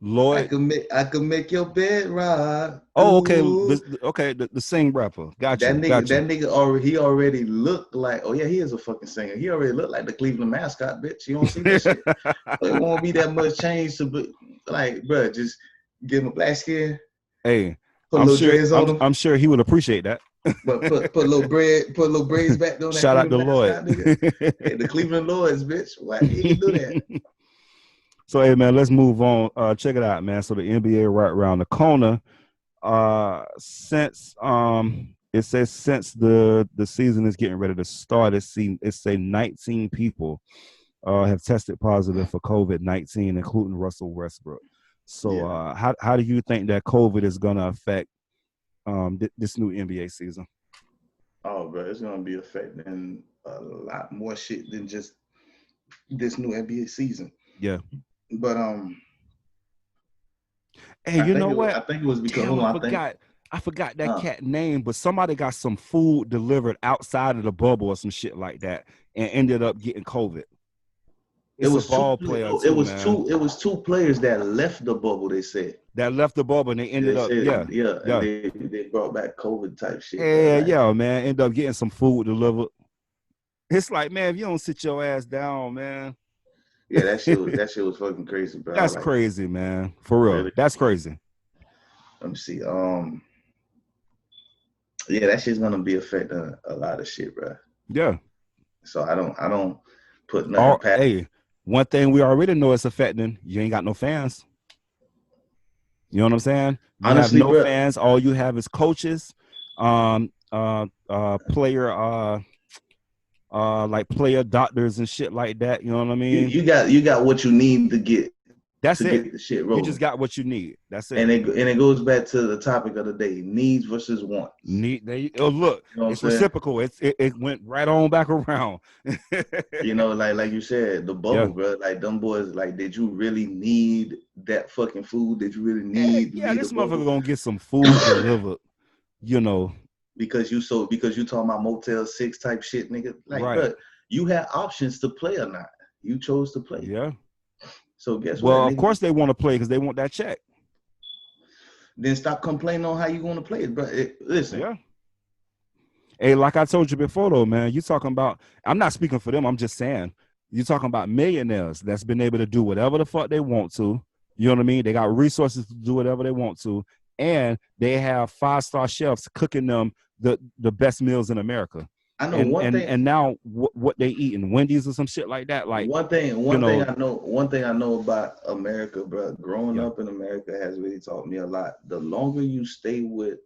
Lloyd. I could make your bed rock. Oh, okay. Ooh. The sing rapper. Got That you. nigga, Got you. that nigga already he already looked like, oh yeah, he is a fucking singer. He already looked like the Cleveland mascot, bitch. You don't see that shit. It won't be that much change to be like, bro, just give him a black skin, Hey, put a little dreads on him, I'm sure he would appreciate that. but put a little braids back on that Shout out to Cleveland Lloyd. mascot, nigga. Hey, the Cleveland Lords, bitch. Why he ain't do that? So hey man, let's move on. Check it out, man. So the NBA right around the corner. Since it says since the season is getting ready to start, it say 19 people have tested positive for COVID-19, including Russell Westbrook. So Yeah. how do you think that COVID is gonna affect this new NBA season? Oh, bro, it's gonna be affecting a lot more shit than just this new NBA season. Yeah. But Hey, you know what? I think it was because Damn, hold on, I think I forgot that cat name, but somebody got some food delivered outside of the bubble or some shit like that and ended up getting COVID. it It's a was ball player too, man. it was two players that left the bubble, they said. That left the bubble and they ended They up, said, yeah, yeah, and yeah. they brought back COVID type shit, bro. Yeah, Like, yeah, man. End up getting some food delivered. It's like, man, if you don't sit your ass down, man. yeah, that shit was fucking crazy, bro. That's Like, crazy, man. For real. really. That's crazy. Let me see. Yeah, that shit's gonna be affecting a lot of shit, bro. Yeah. So I don't put nothing Or past. hey, one thing we already know it's affecting, you ain't got no fans. You know what I'm saying? You have Honestly, no bro, fans. All you have is coaches, player, like player doctors and shit like that. You know what I mean? you got what you need to That's get it. the shit You just rolling. got what you need. That's it. And it goes back to the topic of the day: needs versus wants. Need they? Oh, look, You know what I'm it's saying? reciprocal. It went right on back around. You know, like you said, the Yeah. bubble, bro. Like them boys, like, did you really need that fucking food? Did you really Heck need to yeah, leave the this motherfucker bubble? gonna get some food delivered. You know, Because you talking about Motel 6 type shit, nigga. Like, right? bro, you had options to play or not. You chose to play. Yeah. So guess what, Well, of nigga? course they want to play because they want that check. Then stop complaining on how you gonna play it, bro. Listen, Yeah. Hey, like I told you before, though, man, you talking about, I'm not speaking for them. I'm just saying, you talking about millionaires that's been able to do whatever the fuck they want to. You know what I mean? They got resources to do whatever they want to. And they have 5-star chefs cooking them the best meals in America. I know And now what they eating, Wendy's or some shit like that. Like, you know, one thing I know about America, bro. Growing yeah, up in America has really taught me a lot. The longer you stay with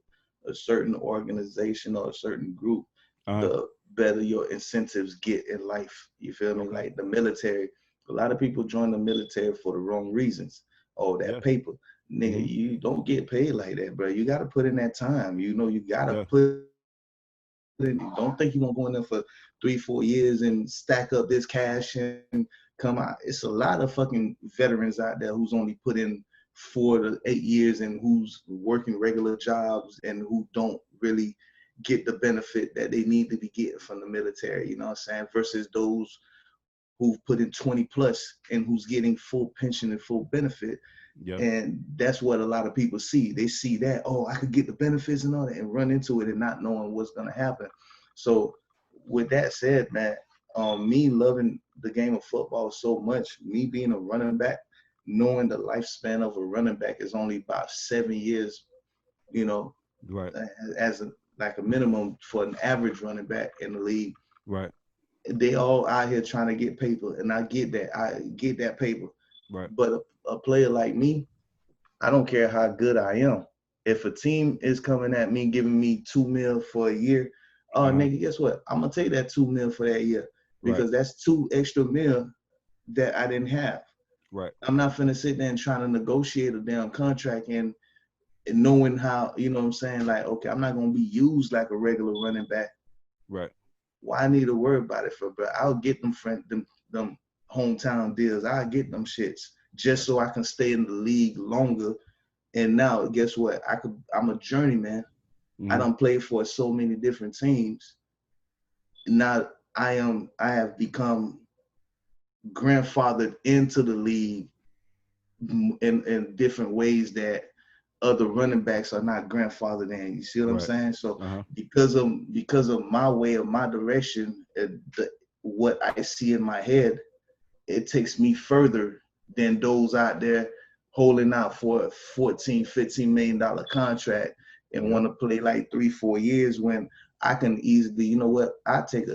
a certain organization or a certain group, uh, the better your incentives get in life. You feel me? okay, Like the military, a lot of people join the military for the wrong reasons. Oh, yeah, that paper. Nigga, mm-hmm, you don't get paid like that, bro. You gotta put in that time. You know, you gotta yeah, put in. Don't think you're gonna go in there for 3-4 years and stack up this cash and come out. It's a lot of fucking veterans out there who's only put in 4 to 8 years and who's working regular jobs and who don't really get the benefit that they need to be getting from the military, you know what I'm saying? Versus those who've put in 20 plus and who's getting full pension and full benefit. yeah, And that's what a lot of people see. They see that, oh, I could get the benefits and all that and run into it and not knowing what's going to happen. So, with that said, man, me loving the game of football so much, me being a running back, knowing the lifespan of a running back is only about 7 years, you know, right, as a like a minimum for an average running back in the league. right, They all out here trying to get paper, and I get that. I get that paper. right, But a player like me, I don't care how good I am. If a team is coming at me, giving me 2 mil for a year, oh uh-huh, nigga, guess what? I'm gonna take that 2 mil for that year right, because that's 2 extra mil that I didn't have. right, I'm not finna sit there and trying to negotiate a damn contract and knowing how, you know what I'm saying? Like, okay, I'm not gonna be used like a regular running back. right, Why I need to worry about it for, bro? I'll get them hometown deals. I'll get them shits just right, so I can stay in the league longer. And now, guess what? I'm a journeyman. I mm-hmm, don't play for so many different teams. Now I have become grandfathered into the league in different ways that other running backs are not grandfathered in. You see what I'm Right. saying? So Uh-huh. because of my way of my direction, what I see in my head, it takes me further than those out there holding out for a 14, $15 million contract and Yeah. want to play like 3, 4 years when I can easily, you know what, I take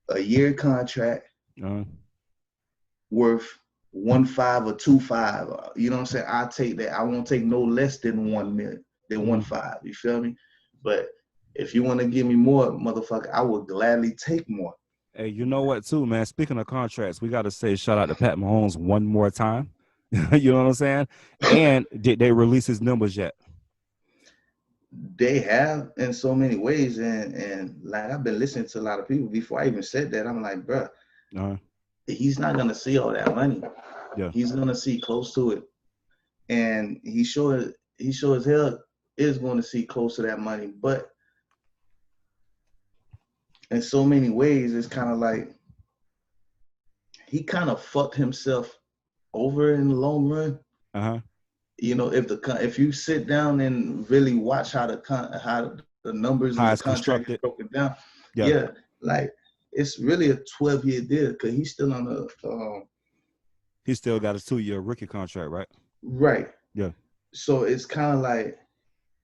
a year contract Uh-huh. worth 1.5 or 2.5. You know what I'm saying? I take that. I won't take no less than 1 million, than Mhm. 1.5. You feel me? But if you want to give me more, motherfucker, I will gladly take more. Hey, you know what, too, man? Speaking of contracts, we got to say shout out to Pat Mahomes one more time. You know what I'm saying? And did they release his numbers yet? They have in so many ways, and like I've been listening to a lot of people before I even said that. I'm like, bro, Uh-huh. he's not gonna see all that money. Yeah. He's gonna see close to it, and he sure as hell is going to see close to that money. But in so many ways, it's kind of like he kind of fucked himself over in the long run. Uh-huh. If you sit down and really watch how the numbers and the How it's contract is constructed. broken down, Yeah. yeah, like it's really a 12-year deal because he's still on the He still got his 2-year rookie contract, right? right. Yeah. So it's kind of like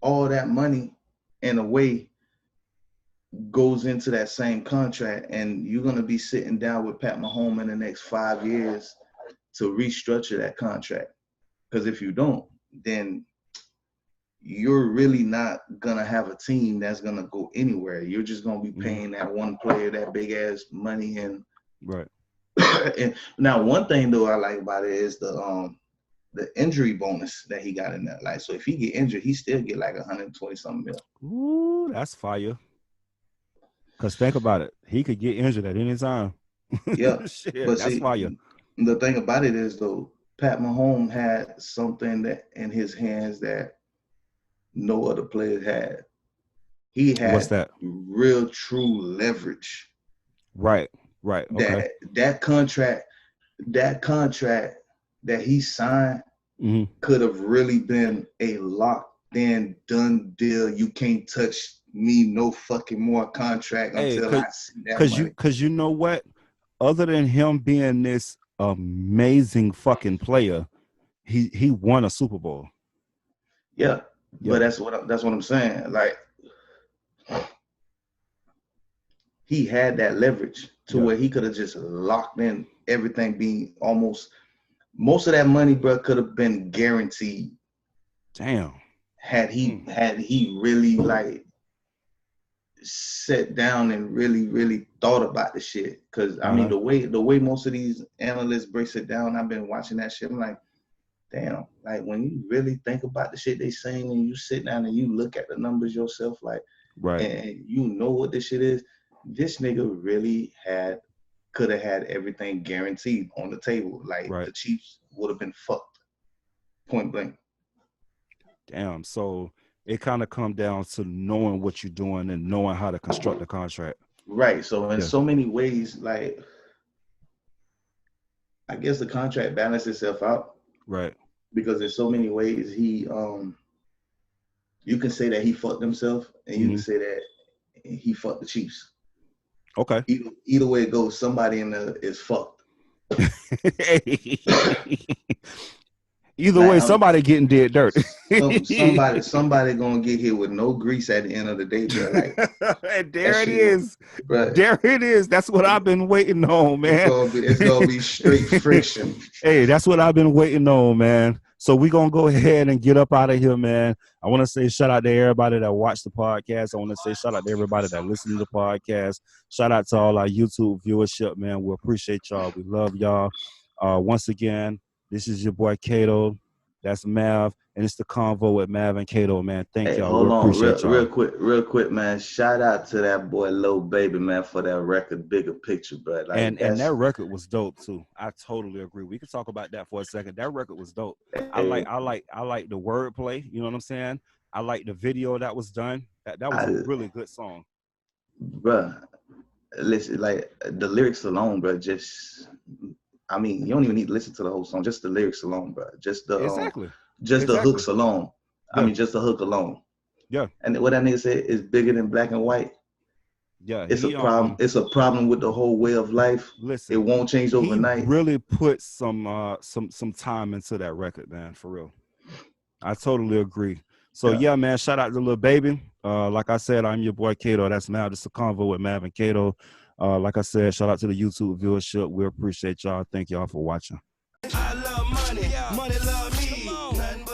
all that money in a way goes into that same contract, and you're gonna be sitting down with Pat Mahomes in the next 5 years to restructure that contract. Because if you don't, then you're really not gonna have a team that's gonna go anywhere. You're just gonna be Mhm. paying that one player that big ass money. And Right. and now one thing though I like about it is the injury bonus that he got in there. Like, so if he get injured, he still get like 120 something mil. Ooh, that's fire. Because think about it. He could get injured at any time. Yeah, Shit, but that's see, fire. the thing about it is though, Pat Mahomes had something that in his hands that no other player had. He What's had that? real true leverage. Right. Right. Okay. That contract that he signed Hmm. could have really been a locked in done deal. You can't touch me no fucking more contract Hey, until I see that cause you money. cause you know what? Other than him being this amazing fucking player, he won a Super Bowl. Yeah, but Yeah. that's what I'm saying. Like, he had that leverage to Yeah. where he could have just locked in everything being almost most of that money, bro, could have been guaranteed Damn. had he Mm. had he really like sat down and really thought about the shit. Cause I mean Uh-huh. the way most of these analysts breaks it down, I've been watching that shit. I'm like, damn, like when you really think about the shit they saying and you sit down and you look at the numbers yourself, like, Right. and you know what this shit is, this nigga really could have had everything guaranteed on the table. Like Right. the Chiefs would have been fucked point blank. Damn. So it kind of come down to knowing what you're doing and knowing how to construct the contract. Right. So in Yeah. so many ways, like I guess the contract balanced itself out Right. because in so many ways you can say that he fucked himself and you can Hmm. say that he fucked the Chiefs. Okay. Either way it goes, somebody in there is fucked. Either Like way, somebody getting dead dirt. somebody gonna get here with no grease at the end of the day, bro. Like And that there it shit, is. bro. There it is. That's what I've been waiting on, It's man. gonna be it's gonna be straight friction. Hey, that's what I've been waiting on, man. So we're gonna go ahead and get up out of here, man. I want to say shout out to everybody that watched the podcast. I want to say shout out to everybody that listened to the podcast. Shout out to all our YouTube viewership, man. We appreciate y'all. We love y'all. Once again, this is your boy Kato. That's Mav, and it's the Convo with Mav and Kato, man. Thank Hey, y'all. We hold on, appreciate y'all. real quick, man. Shout out to that boy Lil Baby, man, for that record, Bigger Picture, bro. Like And that's that record was dope too. I totally agree. We can talk about that for a second. That record was dope. hey, I like the wordplay. You know what I'm saying? I like the video that was done. That was a I, really good song. bro. Listen, like the lyrics alone, bro. Just I mean, you don't even need to listen to the whole song, just the lyrics alone, bro. Just the Exactly. just the Exactly. hooks alone. I Yeah. mean, just the hook alone. Yeah. And what that nigga said is bigger than black and white. Yeah. It's a He problem. It's a problem with the whole way of life. It listen, won't change he overnight. really put some time into that record, man, for real. I totally agree. So Yeah. yeah, man, shout out to Lil Baby. Like I said, I'm your boy Kato. That's Mav. This is a convo with Mav and Kato. Like I said, shout out to the YouTube viewership. We appreciate y'all. Thank y'all for watching. I love money. Money love me.